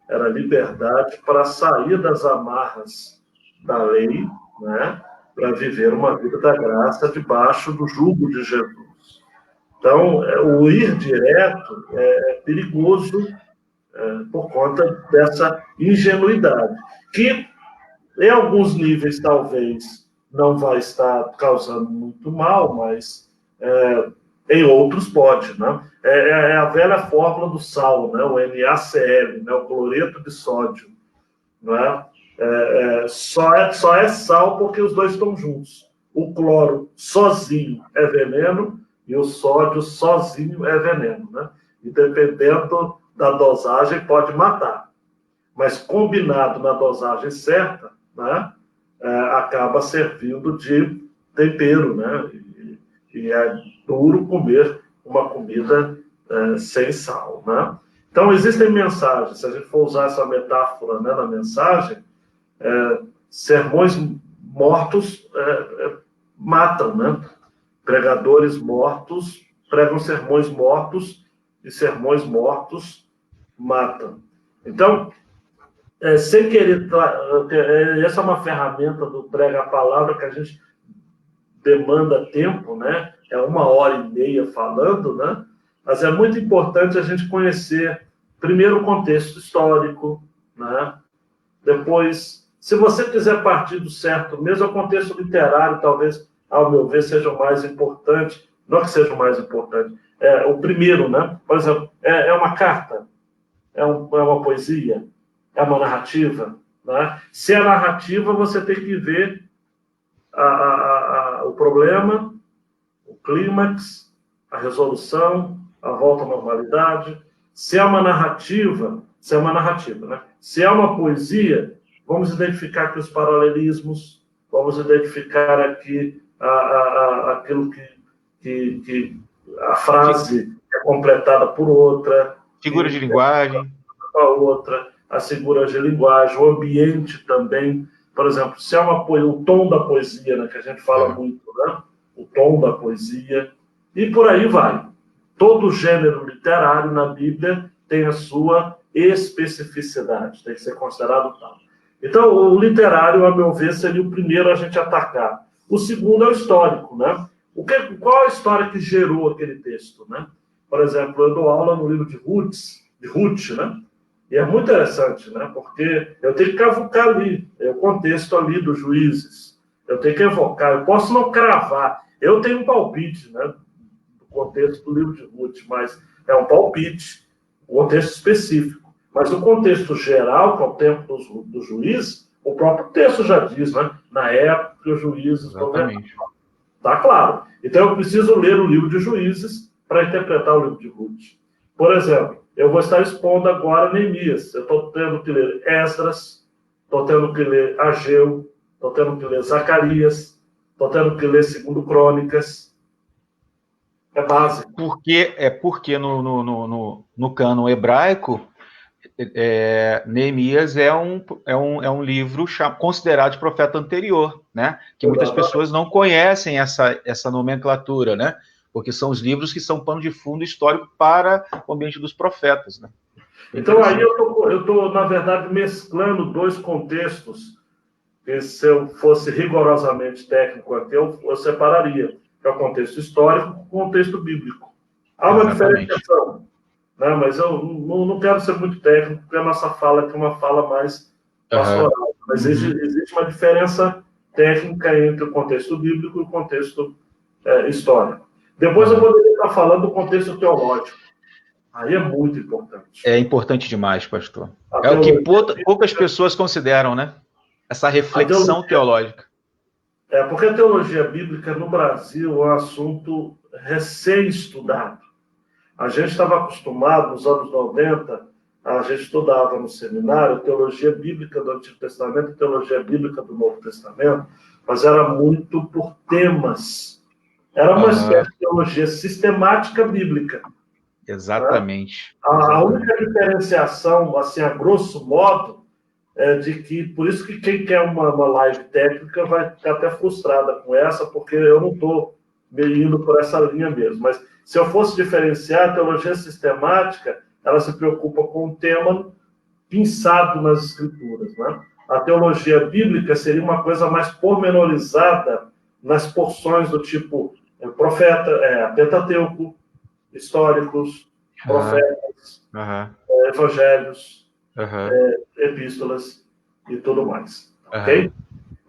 era liberdade para sair das amarras da lei, né, para viver uma vida da graça debaixo do jugo de Jesus. Então, o ir direto é perigoso por conta dessa ingenuidade, que em alguns níveis talvez não vai estar causando muito mal, mas em outros pode, né? É a velha fórmula do sal, né? O NaCl, né? O cloreto de sódio, né? Só é sal porque os dois estão juntos. O cloro sozinho é veneno e o sódio sozinho é veneno, né? E dependendo da dosagem pode matar, mas combinado na dosagem certa, né? Acaba servindo de tempero, né? E é duro comer uma comida sem sal, né? Então, existem mensagens, se a gente for usar essa metáfora, né, na mensagem, sermões mortos matam, né? Pregadores mortos pregam sermões mortos e sermões mortos matam. Então, sem querer, essa é uma ferramenta do Prega a Palavra que a gente demanda tempo, né? É 1h30 falando, né? Mas é muito importante a gente conhecer, primeiro, o contexto histórico, né? Depois, se você quiser partir do certo, mesmo o contexto literário, talvez, ao meu ver, seja o mais importante, não que seja o mais importante, o primeiro, né? Por exemplo, é uma carta, é uma poesia? É uma narrativa? Né? Se é narrativa, você tem que ver o problema, o clímax, a resolução, a volta à normalidade. Se é uma narrativa, né? Se é uma poesia, vamos identificar aqui os paralelismos, vamos identificar aqui aquilo que a frase é completada por outra. Figuras de linguagem. A outra, as figuras de linguagem, o ambiente também. Por exemplo, se é o tom da poesia, né, que a gente fala muito, né? O tom da poesia, e por aí vai. Todo gênero literário na Bíblia tem a sua especificidade, tem que ser considerado tal. Então, o literário, a meu ver, seria o primeiro a gente atacar. O segundo é o histórico, né? Qual é a história que gerou aquele texto, né? Por exemplo, eu dou aula no livro de Ruth, né? E é muito interessante, né? Porque eu tenho que cavucar ali, o contexto ali dos Juízes. Eu tenho que evocar, eu posso não cravar. Eu tenho um palpite, né? Do contexto do livro de Ruth, mas é um palpite, um contexto específico. Mas o contexto geral, que é o tempo dos Juízes, o próprio texto já diz, né? Na época que os Juízes governavam. Tá claro. Então eu preciso ler o livro de Juízes para interpretar o livro de Ruth. Por exemplo, eu vou estar expondo agora Neemias. Eu estou tendo que ler Esdras, estou tendo que ler Ageu, estou tendo que ler Zacarias, estou tendo que ler 2 Crônicas. É básico. Porque no cânon hebraico, Neemias é um livro considerado de profeta anterior, né? Que muitas pessoas não conhecem essa nomenclatura, né? Porque são os livros que são pano de fundo histórico para o ambiente dos profetas, né? Então aí eu estou, na verdade, mesclando dois contextos que, se eu fosse rigorosamente técnico aqui, eu separaria, que é o contexto histórico e o contexto bíblico. Há uma diferenciação, né? Mas eu não quero ser muito técnico, porque a nossa fala aqui é uma fala mais pastoral. Mas existe uma diferença técnica entre o contexto bíblico e o contexto histórico. Depois eu poderia estar falando do contexto teológico. Aí é muito importante. É importante demais, pastor. É o que poucas pessoas consideram, né? Essa reflexão teológica. Porque a teologia bíblica no Brasil é um assunto recém-estudado. A gente estava acostumado, nos anos 90, a gente estudava no seminário teologia bíblica do Antigo Testamento e teologia bíblica do Novo Testamento, mas era muito por temas. Era uma espécie de teologia sistemática bíblica. Exatamente. Né? A única diferenciação, assim, a grosso modo, é de que, por isso que quem quer uma live técnica vai ficar até frustrada com essa, porque eu não estou indo por essa linha mesmo. Mas se eu fosse diferenciar, a teologia sistemática, ela se preocupa com o tema pensado nas escrituras, né? A teologia bíblica seria uma coisa mais pormenorizada nas porções do tipo profeta, Pentateuco, históricos, profetas, evangelhos, epístolas e tudo mais. Ok?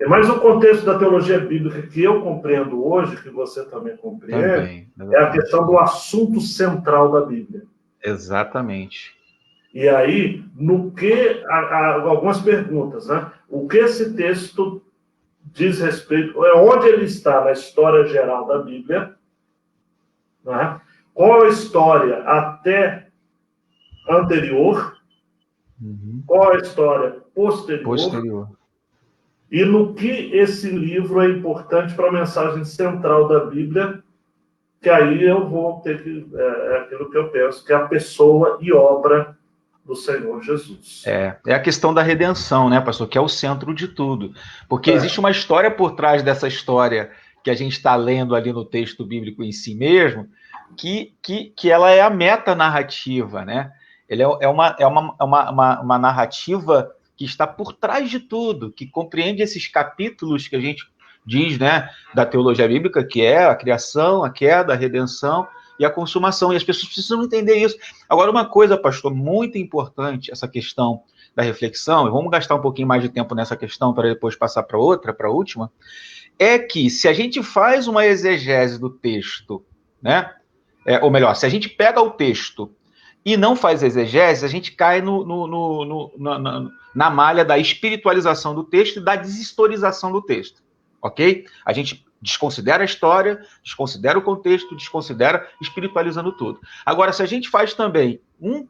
Mas o contexto da teologia bíblica que eu compreendo hoje, que você também compreende, é a questão do assunto central da Bíblia. Exatamente. E aí, algumas perguntas, né? O que esse texto diz respeito, onde ele está na história geral da Bíblia, né? Qual a história até anterior, qual a história posterior, e no que esse livro é importante para a mensagem central da Bíblia, que aí eu vou ter que, aquilo que eu penso, que é a pessoa e obra do Senhor Jesus. É a questão da redenção, né, pastor? Que é o centro de tudo. Porque existe uma história por trás dessa história que a gente está lendo ali no texto bíblico em si mesmo, que ela é a metanarrativa, né? Ele é uma narrativa que está por trás de tudo, que compreende esses capítulos que a gente diz, né, da teologia bíblica, que é a criação, a queda, a redenção e a consumação. E as pessoas precisam entender isso. Agora, uma coisa, pastor, muito importante, essa questão da reflexão, e vamos gastar um pouquinho mais de tempo nessa questão para depois passar para outra, para a última, é que se a gente faz uma exegese do texto, né, ou melhor, se a gente pega o texto e não faz exegese, a gente cai na malha da espiritualização do texto e da deshistorização do texto, ok? A gente desconsidera a história, desconsidera o contexto, desconsidera espiritualizando tudo. Agora, se a gente faz também um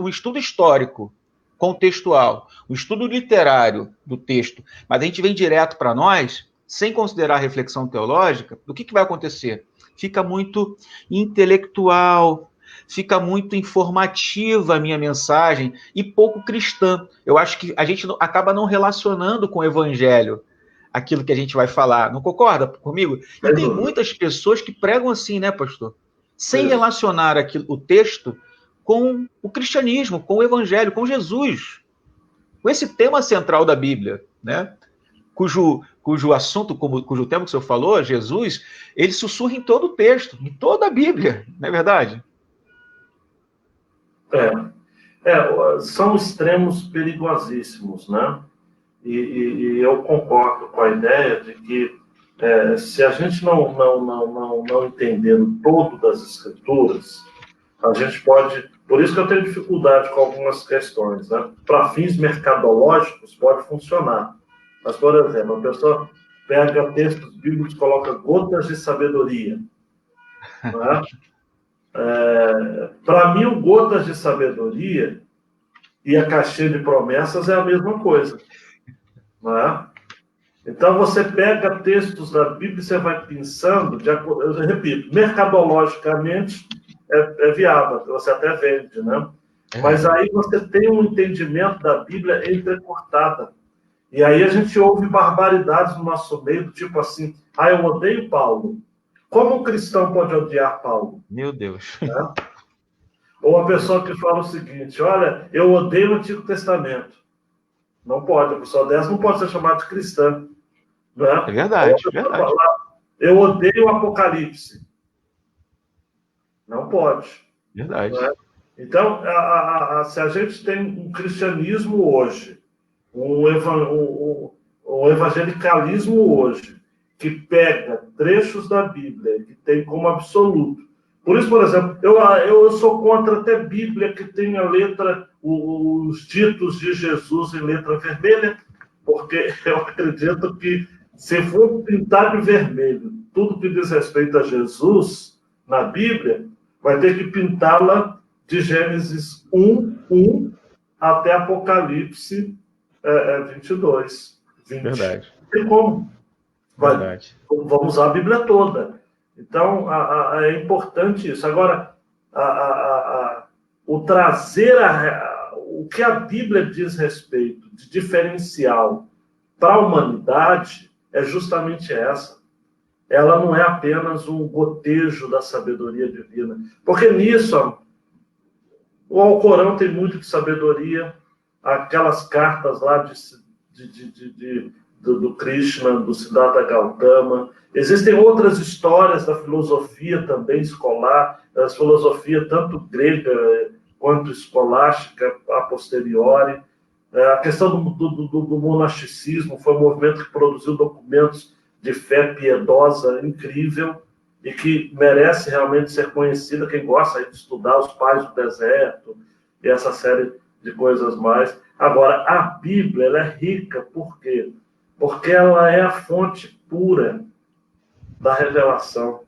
estudo histórico, contextual, um estudo literário do texto, mas a gente vem direto para nós, sem considerar a reflexão teológica, o que vai acontecer? Fica muito intelectual, fica muito informativa a minha mensagem e pouco cristã. Eu acho que a gente acaba não relacionando com o evangelho aquilo que a gente vai falar. Não concorda comigo? E tem muitas pessoas que pregam assim, né, pastor? Sem relacionar o texto com o cristianismo, com o evangelho, com Jesus. Com esse tema central da Bíblia, né? Cujo assunto, cujo tema que o senhor falou, Jesus, ele sussurra em todo o texto, em toda a Bíblia, não é verdade? São extremos perigosíssimos, né? E eu concordo com a ideia de que se a gente não entender o todo das Escrituras, a gente pode... Por isso que eu tenho dificuldade com algumas questões, né? Para fins mercadológicos pode funcionar. Mas, por exemplo, a pessoa pega textos bíblicos e coloca gotas de sabedoria. Né? Para mim, o gotas de sabedoria e a caixinha de promessas é a mesma coisa. Né? Então, você pega textos da Bíblia e você vai pensando, eu repito, mercadologicamente é viável, você até vende, né? Mas aí você tem um entendimento da Bíblia entrecortada. E aí a gente ouve barbaridades no nosso meio, do tipo assim, eu odeio Paulo. Como um cristão pode odiar Paulo? Meu Deus. Né? Ou a pessoa que fala o seguinte, olha, eu odeio o Antigo Testamento. Não pode, a pessoa dessa não pode ser chamada de cristã. Né? É verdade, verdade. Falar, eu odeio o Apocalipse. Não pode. Verdade. Né? Então, se a gente tem um cristianismo hoje, um evangelicalismo hoje, que pega trechos da Bíblia, que tem como absoluto. Por isso, por exemplo, eu sou contra até Bíblia que tem a letra, os ditos de Jesus em letra vermelha, porque eu acredito que se for pintar de vermelho tudo que diz respeito a Jesus na Bíblia, vai ter que pintá-la de Gênesis 1 até Apocalipse 22, 20. Verdade. Não tem como. Verdade. Vamos usar a Bíblia toda. Então, é importante isso. Agora, o trazer o que a Bíblia diz respeito de diferencial para a humanidade é justamente essa. Ela não é apenas um gotejo da sabedoria divina. Porque nisso, o Alcorão tem muito de sabedoria, aquelas cartas lá do Krishna, do Siddhartha Gautama. Existem outras histórias da filosofia também escolar, da filosofia tanto grega quanto escolástica, a posteriori. A questão do monasticismo foi um movimento que produziu documentos de fé piedosa incrível e que merece realmente ser conhecida. Quem gosta de estudar os pais do deserto e essa série de coisas mais. Agora, a Bíblia ela é rica, por quê? Porque ela é a fonte pura da revelação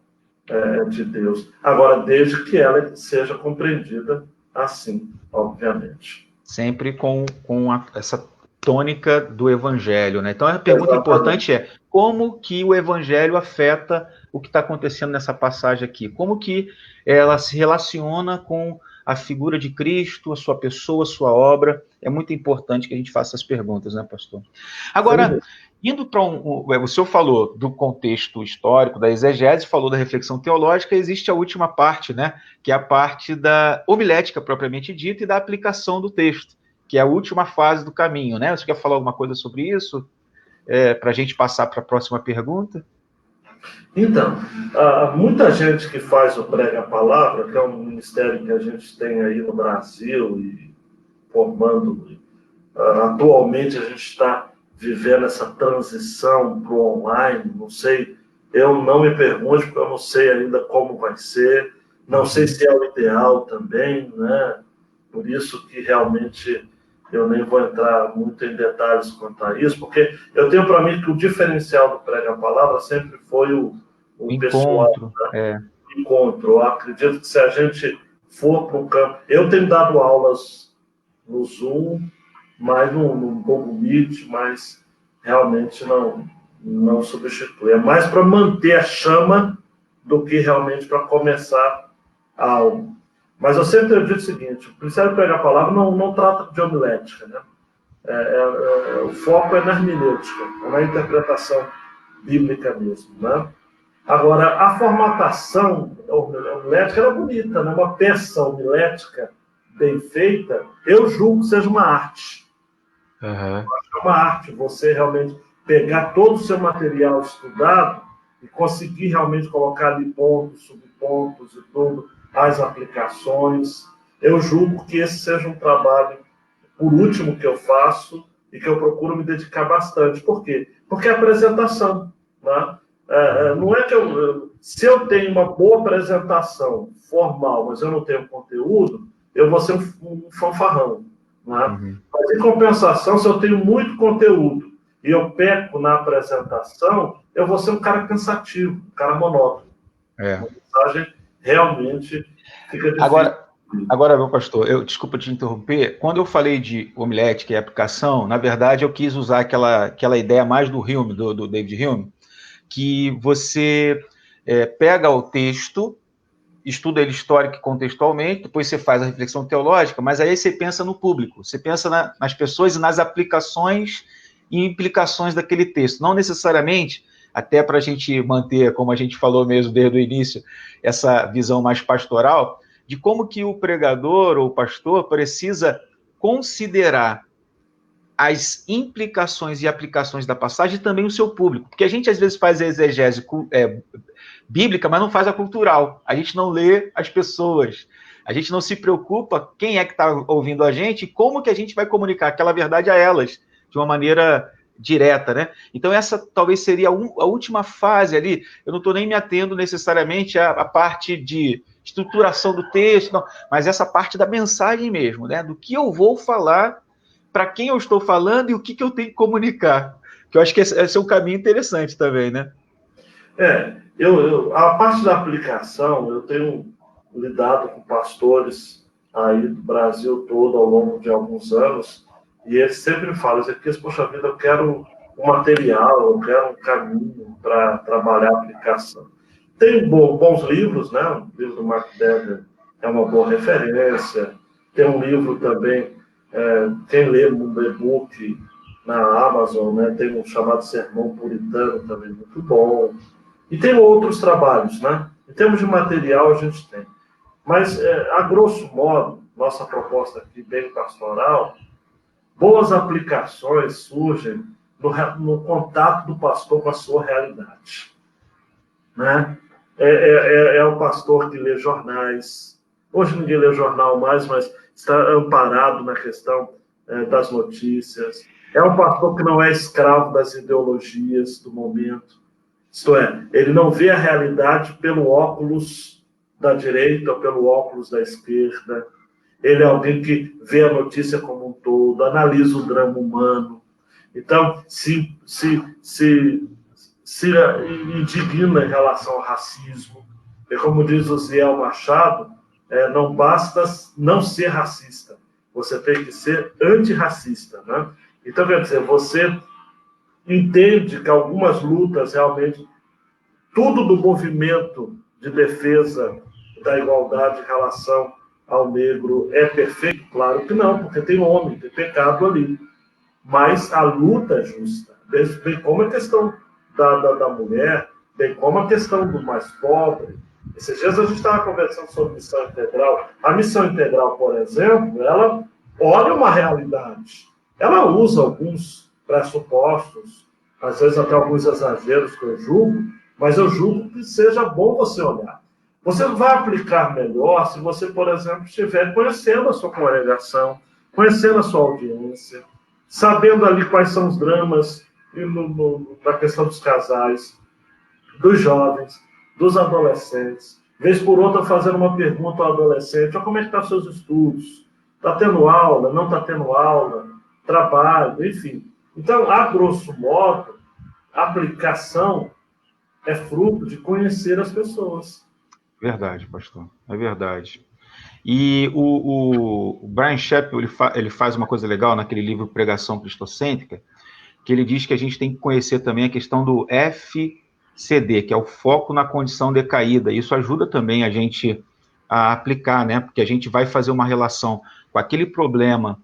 de Deus. Agora, desde que ela seja compreendida assim, obviamente. Sempre com essa tônica do Evangelho, né? Então, a pergunta importante é como que o Evangelho afeta o que está acontecendo nessa passagem aqui? Como que ela se relaciona com a figura de Cristo, a sua pessoa, a sua obra? É muito importante que a gente faça essas perguntas, né, pastor? Agora, indo para o senhor falou do contexto histórico, da exegese, falou da reflexão teológica, existe a última parte, né, que é a parte da homilética propriamente dita e da aplicação do texto, que é a última fase do caminho, né? Você quer falar alguma coisa sobre isso? Para a gente passar para a próxima pergunta? Então, muita gente que faz o Prega a Palavra, que é um ministério que a gente tem aí no Brasil e formando, atualmente a gente está vivendo essa transição para o online, não sei, eu não me pergunte, porque eu não sei ainda como vai ser, não sei se é o ideal também, né? Por isso que realmente eu nem vou entrar muito em detalhes quanto a isso, porque eu tenho para mim que o diferencial do Prega a Palavra sempre foi o pessoal, né? Encontro. Eu acredito que se a gente for para o campo... Eu tenho dado aulas no Zoom, mas no Google Meet, mas realmente não substitui. É mais para manter a chama do que realmente para começar algo. Mas eu sempre digo o seguinte: o Ministério do Pregar a Palavra não trata de homilética, né? O foco é na hermenêutica, é na interpretação bíblica mesmo, né? Agora, a formatação homilética era bonita, né? Uma peça homilética bem feita, eu julgo que seja uma arte. Uhum. É uma arte você realmente pegar todo o seu material estudado e conseguir realmente colocar ali pontos, subpontos e tudo, as aplicações. Eu julgo que esse seja um trabalho, por último, que eu faço e que eu procuro me dedicar bastante. Por quê? Porque é apresentação, né? Não é que se eu tenho uma boa apresentação formal, mas eu não tenho conteúdo, eu vou ser um fanfarrão, né? Uhum. Mas, em compensação, se eu tenho muito conteúdo e eu peco na apresentação, eu vou ser um cara cansativo, um cara monótono. A mensagem realmente fica difícil. Agora, meu pastor, desculpa te interromper. Quando eu falei de homilética e aplicação, na verdade eu quis usar aquela ideia mais do Hume, do David Hume, que você pega o texto, estuda ele histórico e contextualmente, depois você faz a reflexão teológica, mas aí você pensa no público, você pensa nas pessoas e nas aplicações e implicações daquele texto. Não necessariamente, até para a gente manter, como a gente falou mesmo desde o início, essa visão mais pastoral, de como que o pregador ou o pastor precisa considerar as implicações e aplicações da passagem e também o seu público. Porque a gente, às vezes, faz a exegese bíblica, mas não faz a cultural. A gente não lê as pessoas. A gente não se preocupa quem é que está ouvindo a gente e como que a gente vai comunicar aquela verdade a elas, de uma maneira direta, né? Então, essa talvez seria a última fase ali. Eu não estou nem me atendo necessariamente à parte de estruturação do texto, não, mas essa parte da mensagem mesmo, né? Do que eu vou falar, para quem eu estou falando e o que eu tenho que comunicar. Que eu acho que esse é um caminho interessante também, né? A parte da aplicação, eu tenho lidado com pastores aí do Brasil todo ao longo de alguns anos, e eles sempre falam, Ezequias, poxa vida, eu quero um material, eu quero um caminho para trabalhar a aplicação. Tem bons livros, né? O livro do Mark Dever é uma boa referência. Tem um livro também, quem lê um e-book na Amazon, né? Tem um chamado Sermão Puritano também, muito bom. E tem outros trabalhos, né? Em termos de material, a gente tem. Mas, a grosso modo, nossa proposta aqui, bem pastoral, boas aplicações surgem no contato do pastor com a sua realidade, né? É o pastor que lê jornais. Hoje ninguém lê jornal mais, mas está amparado na questão das notícias. É um pastor que não é escravo das ideologias do momento. Isto é, ele não vê a realidade pelo óculos da direita ou pelo óculos da esquerda. Ele é alguém que vê a notícia como um todo, analisa o drama humano. Então, se indigna em relação ao racismo. E como diz o Ziel Machado, não basta não ser racista, você tem que ser antirracista, né? Então, quer dizer, você entende que algumas lutas realmente, tudo do movimento de defesa da igualdade em relação ao negro é perfeito? Claro que não, porque tem homem, tem pecado ali. Mas a luta é justa, bem como a questão da mulher, bem como a questão do mais pobre. Esses dias a gente estava conversando sobre missão integral. A missão integral, por exemplo, ela olha uma realidade. Ela usa alguns pressupostos, às vezes até alguns exageros que eu julgo, mas eu julgo que seja bom você olhar. Você vai aplicar melhor se você, por exemplo, estiver conhecendo a sua congregação, conhecendo a sua audiência, sabendo ali quais são os dramas na questão dos casais, dos jovens, dos adolescentes. Vez por outra, fazendo uma pergunta ao adolescente: como é que estão os seus estudos? está tendo aula, não está tendo aula, trabalho, enfim. Então, a grosso modo, a aplicação é fruto de conhecer as pessoas. Verdade, pastor, é verdade. E o Brian Chappell, ele faz uma coisa legal naquele livro Pregação Cristocêntrica, que ele diz que a gente tem que conhecer também a questão do FCD, que é o foco na condição decaída. Isso ajuda também a gente a aplicar, né? Porque a gente vai fazer uma relação com aquele problema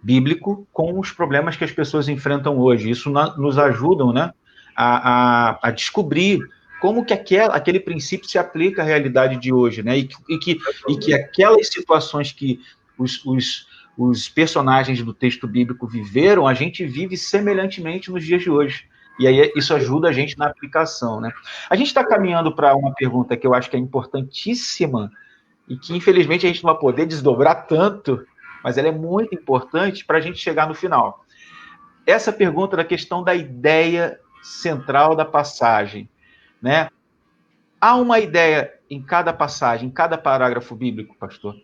bíblico com os problemas que as pessoas enfrentam hoje. Isso nos ajuda, né, a descobrir como que aquele princípio se aplica à realidade de hoje, né? E que aquelas situações que os personagens do texto bíblico viveram, a gente vive semelhantemente nos dias de hoje. E aí isso ajuda a gente na aplicação, né? A gente está caminhando para uma pergunta que eu acho que é importantíssima e que, infelizmente, a gente não vai poder desdobrar tanto, mas ela é muito importante para a gente chegar no final. Essa pergunta da questão da ideia central da passagem, né? Há uma ideia em cada passagem, em cada parágrafo bíblico, pastor.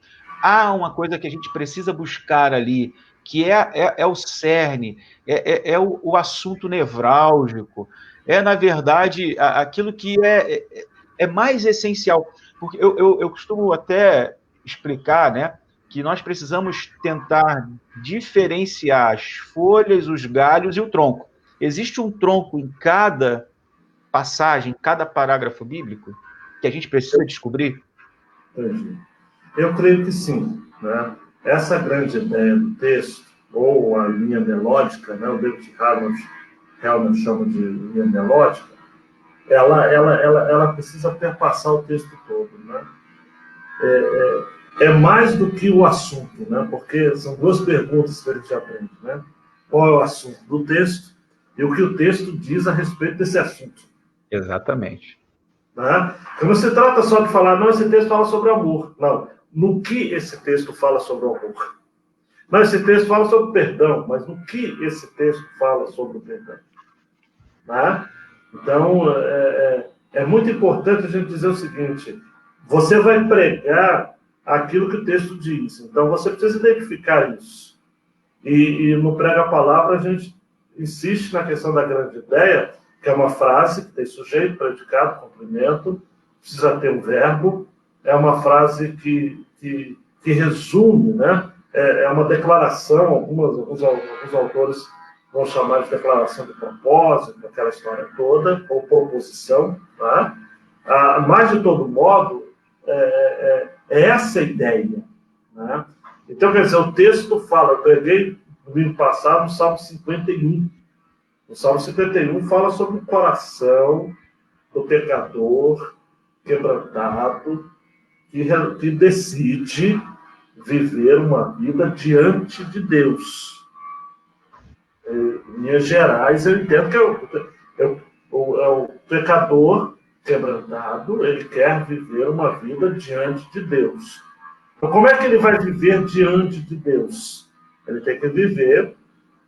Há uma coisa que a gente precisa buscar ali, que é o cerne, é o assunto nevrálgico, na verdade, aquilo que é mais essencial. Porque eu costumo até explicar, né, que nós precisamos tentar diferenciar as folhas, os galhos e o tronco. Existe um tronco em cada passagem, em cada parágrafo bíblico, que a gente precisa descobrir? Eu creio que sim, né? Essa grande ideia do texto, ou a linha melódica, né? O David Hellman chama de linha melódica, ela precisa perpassar o texto todo, né? É mais do que o assunto, né? Porque são duas perguntas que a gente aprende, né? Qual é o assunto do texto e o que o texto diz a respeito desse assunto. Exatamente. Né? Então não se trata só de falar, não, esse texto fala sobre amor. Não, no que esse texto fala sobre o amor? Não, esse texto fala sobre perdão, mas no que esse texto fala sobre o perdão? Né? Então, é muito importante a gente dizer o seguinte, você vai pregar aquilo que o texto diz, então você precisa identificar isso. E no Prega a Palavra a gente insiste na questão da grande ideia, que é uma frase que tem sujeito, predicado, complemento, precisa ter um verbo, é uma frase que resume, né? É uma declaração, alguns autores vão chamar de declaração de propósito, aquela história toda, ou proposição, tá? Mas, de todo modo, é essa a ideia, né? Então, quer dizer, o texto fala, eu preguei no domingo passado, no Salmo 51. O Salmo 51 fala sobre o coração do pecador quebrantado que decide viver uma vida diante de Deus. Em linhas gerais, eu entendo que o pecador quebrantado, ele quer viver uma vida diante de Deus. Então, como é que ele vai viver diante de Deus? Ele tem que viver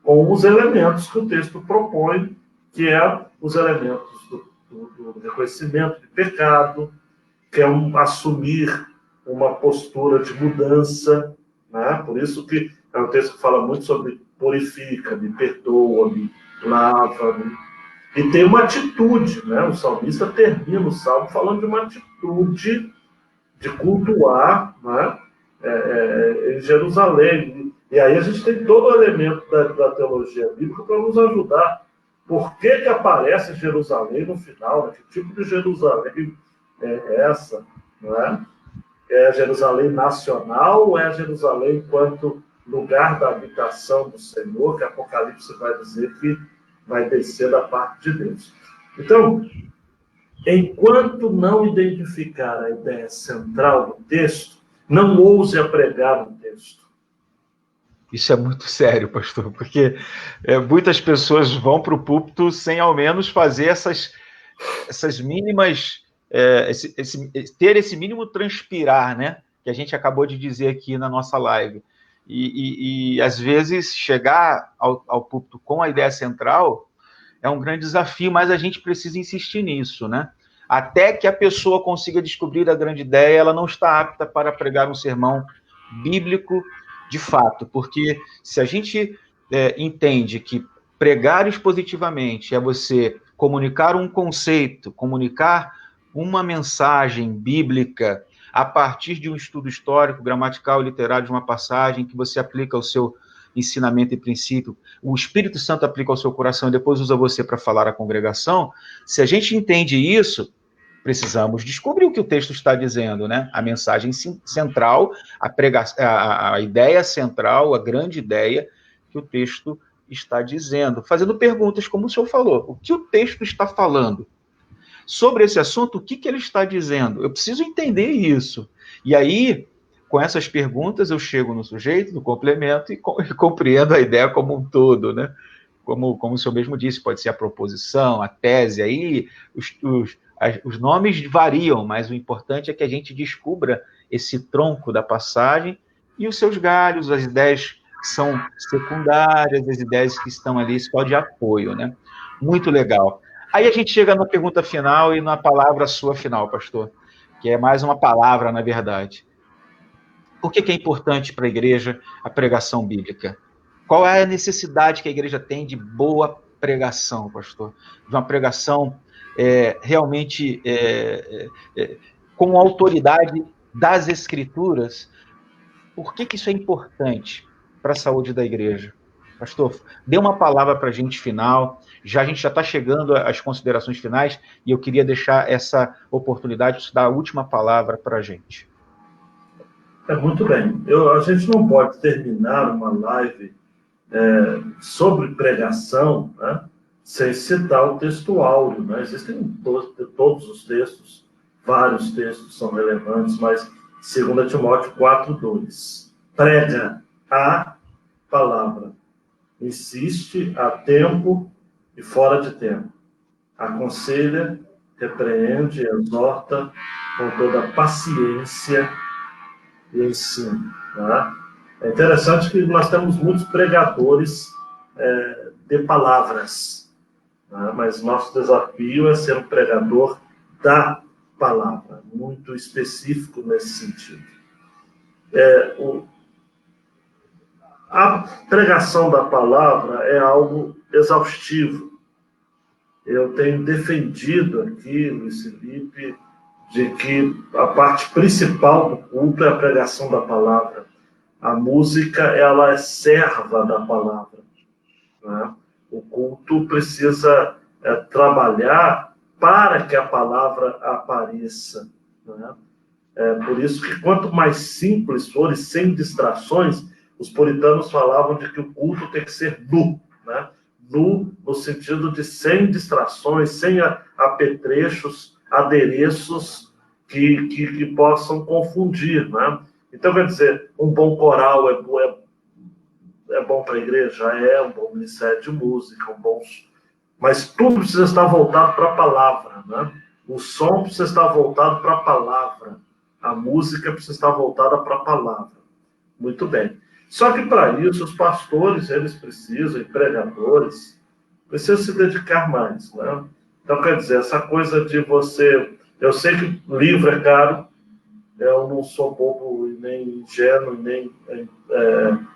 com os elementos que o texto propõe, que é os elementos do reconhecimento de pecado, que é assumir uma postura de mudança, né? Por isso que é um texto que fala muito sobre purifica-me, perdoa-me, lava-me. E tem uma atitude, né? O salmista termina o salmo falando de uma atitude de cultuar, né? Em Jerusalém. E aí a gente tem todo o elemento da teologia bíblica para nos ajudar. Por que aparece Jerusalém no final? Né? Que tipo de Jerusalém é essa? Não é? É a Jerusalém nacional ou é a Jerusalém enquanto lugar da habitação do Senhor, que Apocalipse vai dizer que vai descer da parte de Deus? Então, enquanto não identificar a ideia central do texto, não ouse a pregar no texto. Isso é muito sério, pastor, porque muitas pessoas vão para o púlpito sem ao menos fazer essas mínimas, ter esse mínimo transpirar, né? Que a gente acabou de dizer aqui na nossa live. E às vezes, chegar ao púlpito com a ideia central é um grande desafio, mas a gente precisa insistir nisso, né? Até que a pessoa consiga descobrir a grande ideia, ela não está apta para pregar um sermão bíblico de fato, porque se a gente entende que pregar expositivamente é você comunicar um conceito, comunicar uma mensagem bíblica a partir de um estudo histórico, gramatical e literário de uma passagem que você aplica ao seu ensinamento e princípio, o Espírito Santo aplica ao seu coração e depois usa você para falar à congregação, se a gente entende isso, precisamos descobrir o que o texto está dizendo, né? A mensagem central, a ideia central, a grande ideia que o texto está dizendo, fazendo perguntas, como o senhor falou. O que o texto está falando? Sobre esse assunto, o que ele está dizendo? Eu preciso entender isso. E aí, com essas perguntas, eu chego no sujeito, no complemento, e compreendo a ideia como um todo, né? Como o senhor mesmo disse, pode ser a proposição, a tese, aí os nomes variam, mas o importante é que a gente descubra esse tronco da passagem e os seus galhos, as ideias que são secundárias, as ideias que estão ali só de apoio, né? Muito legal. Aí a gente chega na pergunta final e na palavra sua final, pastor, que é mais uma palavra, na verdade. Por que é importante para a igreja a pregação bíblica? Qual é a necessidade que a igreja tem de boa pregação, pastor? De uma pregação realmente com autoridade das Escrituras. Por que isso é importante para a saúde da igreja? Pastor, dê uma palavra para a gente final. A gente já está chegando às considerações finais e eu queria deixar essa oportunidade de dar a última palavra para a gente. Muito bem. A gente não pode terminar uma live sobre pregação, né, sem citar o texto áureo, né? Existem todos os textos, vários textos são relevantes, mas 2 Timóteo 4:2. Prega a palavra. Insiste a tempo e fora de tempo. Aconselha, repreende, exorta com toda paciência e ensino. Tá? É interessante que nós temos muitos pregadores de palavras, tá? Mas nosso desafio é ser um pregador da palavra, muito específico nesse sentido. A pregação da palavra é algo exaustivo. Eu tenho defendido aqui, Luiz Felipe, de que a parte principal do culto é a pregação da palavra. A música, ela é serva da palavra, né? O culto precisa trabalhar para que a palavra apareça, né? Por isso que quanto mais simples for e sem distrações, os puritanos falavam de que o culto tem que ser nu, né? Nu no sentido de sem distrações, sem apetrechos, adereços que possam confundir, né? Então, quer dizer, um bom coral é bom para a igreja? Um bom ministério de música, mas tudo precisa estar voltado para a palavra, né? O som precisa estar voltado para a palavra. A música precisa estar voltada para a palavra. Muito bem. Só que, para isso, os pastores, eles precisam, e pregadores, precisam se dedicar mais, né? Então, quer dizer, essa coisa de você... Eu sei que livro é caro, eu não sou bobo, nem ingênuo, nem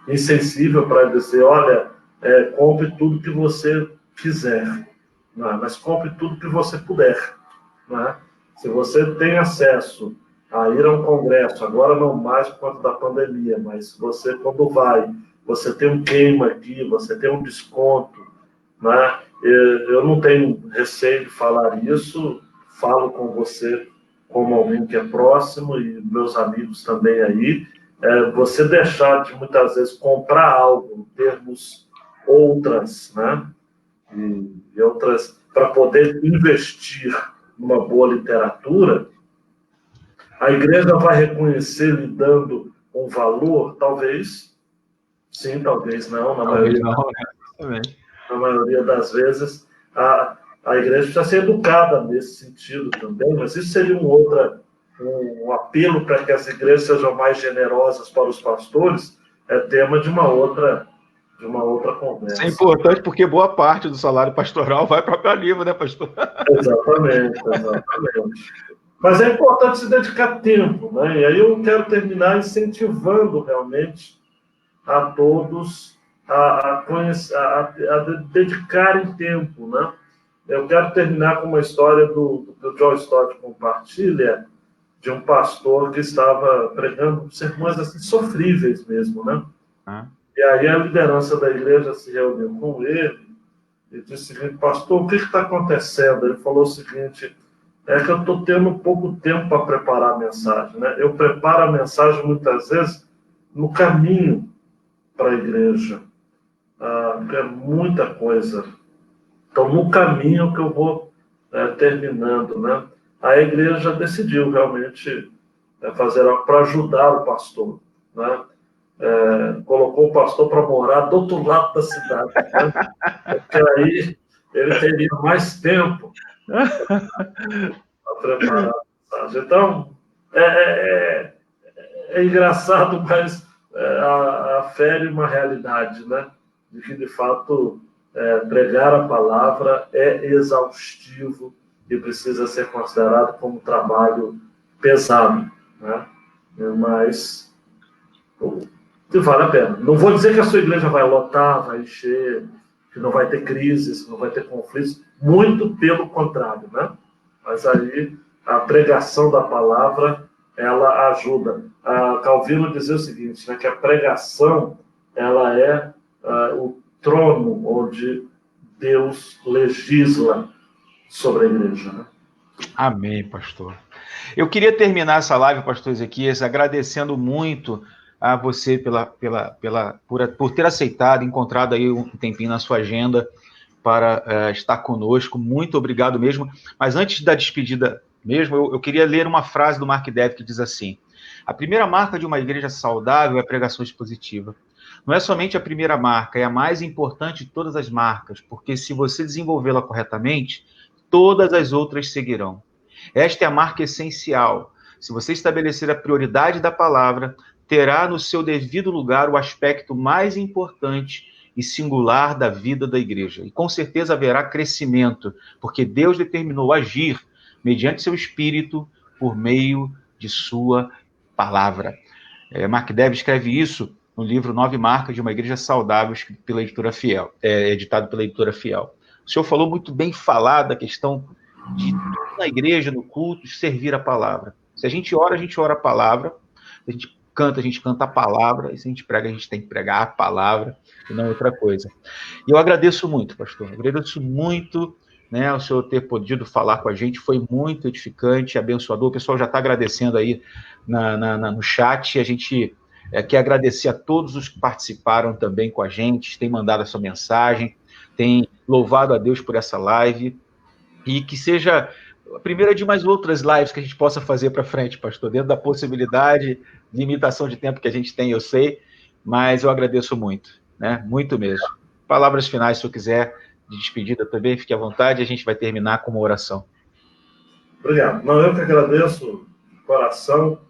insensível para dizer, olha, compre tudo que você quiser, né? Mas compre tudo que você puder, né? Se você tem acesso a ir a um congresso, agora não mais por conta da pandemia, mas você, quando vai, você tem um queima aqui, você tem um desconto, né? Eu não tenho receio de falar isso, falo com você como alguém que é próximo e meus amigos também aí, você deixar de, muitas vezes, comprar algo, termos outras, né? E outras, para poder investir numa boa literatura, a igreja vai reconhecer lhe dando um valor? Talvez sim, talvez não. Na maioria das vezes, a igreja precisa ser educada nesse sentido também, mas isso seria um apelo para que as igrejas sejam mais generosas para os pastores, tema de uma outra conversa. Isso é importante porque boa parte do salário pastoral vai para a livro, né, pastor? Exatamente. Mas é importante se dedicar tempo, né? E aí eu quero terminar incentivando realmente a todos a dedicarem tempo, né? Eu quero terminar com uma história do John Stott compartilha, de um pastor que estava pregando sermões assim, sofríveis mesmo, né? E aí a liderança da igreja se reuniu com ele e disse o seguinte: pastor, o que está acontecendo? Ele falou o seguinte: é que eu estou tendo pouco tempo para preparar a mensagem, né? Eu preparo a mensagem muitas vezes no caminho para a igreja. É muita coisa. Então, no caminho que eu vou terminando, né? A igreja decidiu realmente fazer algo para ajudar o pastor, né? Colocou o pastor para morar do outro lado da cidade, né? Porque aí ele teria mais tempo para preparar a mensagem. Então, é engraçado, mas afere uma realidade, né? De que, de fato, pregar a palavra é exaustivo e precisa ser considerado como um trabalho pesado, né? Mas que vale a pena. Não vou dizer que a sua igreja vai lotar, vai encher, que não vai ter crises, que não vai ter conflitos, muito pelo contrário, né? Mas aí a pregação da palavra, ela ajuda. Calvino dizia o seguinte, né, que a pregação, ela é o trono onde Deus legisla sobre a igreja, né? Amém, pastor. Eu queria terminar essa live, pastor Ezequias, agradecendo muito a você por ter aceitado, encontrado aí um tempinho na sua agenda para estar conosco. Muito obrigado mesmo. Mas antes da despedida mesmo, eu queria ler uma frase do Mark Dever que diz assim: a primeira marca de uma igreja saudável é a pregação expositiva. Não é somente a primeira marca, é a mais importante de todas as marcas, porque se você desenvolvê-la corretamente, todas as outras seguirão. Esta é a marca essencial. Se você estabelecer a prioridade da palavra, terá no seu devido lugar o aspecto mais importante e singular da vida da igreja. E com certeza haverá crescimento, porque Deus determinou agir mediante seu Espírito por meio de sua palavra. Mark Dever escreve isso no livro 9 Marcas de uma Igreja Saudável, pela editora Fiel, editado pela editora Fiel. O senhor falou muito bem falado da questão de na igreja, no culto, servir a palavra. Se a gente ora a palavra. Se a gente canta a palavra. E se a gente prega, a gente tem que pregar a palavra e não outra coisa. E eu agradeço muito, pastor. Eu agradeço muito, né, o senhor ter podido falar com a gente. Foi muito edificante, abençoador. O pessoal já está agradecendo aí no chat. A gente quer agradecer a todos os que participaram também com a gente, têm mandado essa mensagem, têm louvado a Deus por essa live. E que seja a primeira de mais outras lives que a gente possa fazer para frente, pastor, dentro da possibilidade, limitação de tempo que a gente tem, eu sei, mas eu agradeço muito, né? Muito mesmo. Palavras finais, se eu quiser, de despedida também, fique à vontade, a gente vai terminar com uma oração. Obrigado. Não, eu que agradeço, coração.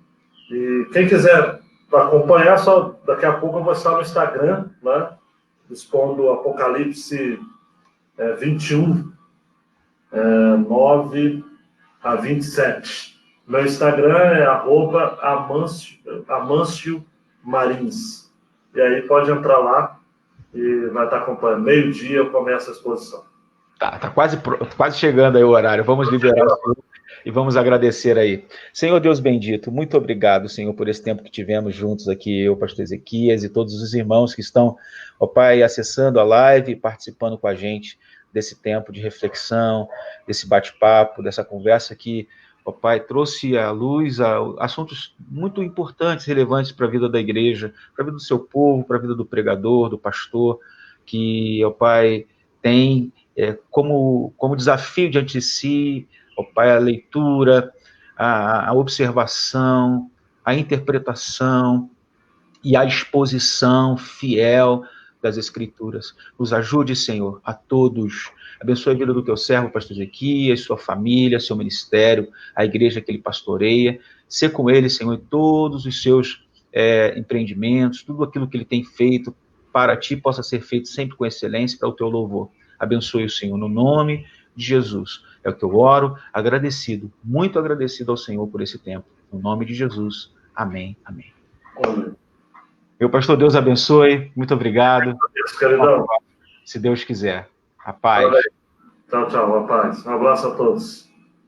E quem quiser acompanhar, só daqui a pouco eu vou estar no Instagram, né? Expondo Apocalipse 21, 9 a 27. Meu Instagram é @Amâncio Marins. E aí pode entrar lá e vai estar acompanhando. Meio-dia eu começo a exposição. Tá quase chegando aí o horário. Vamos liberar e vamos agradecer aí. Senhor Deus bendito, muito obrigado, Senhor, por esse tempo que tivemos juntos aqui, eu, pastor Ezequias, e todos os irmãos que estão, ó Pai, acessando a live e participando com a gente desse tempo de reflexão, desse bate-papo, dessa conversa que, ó Pai, trouxe à luz assuntos muito importantes, relevantes para a vida da igreja, para a vida do seu povo, para a vida do pregador, do pastor, que, ó Pai, tem como desafio diante de si, ó Pai, a leitura, a observação, a interpretação e a exposição fiel das Escrituras. Nos ajude, Senhor, a todos. Abençoe a vida do teu servo, pastor Ezequias, sua família, seu ministério, a igreja que ele pastoreia. Sê com ele, Senhor, em todos os seus empreendimentos, tudo aquilo que ele tem feito para ti possa ser feito sempre com excelência para o teu louvor. Abençoe o Senhor no nome de Jesus. É o que eu oro, agradecido, muito agradecido ao Senhor por esse tempo. No nome de Jesus. Amém. Amém. Amém. Meu pastor, Deus abençoe. Muito obrigado. Isso, queridão. Se Deus quiser. A paz. Tchau, tchau. A paz. Um abraço a todos.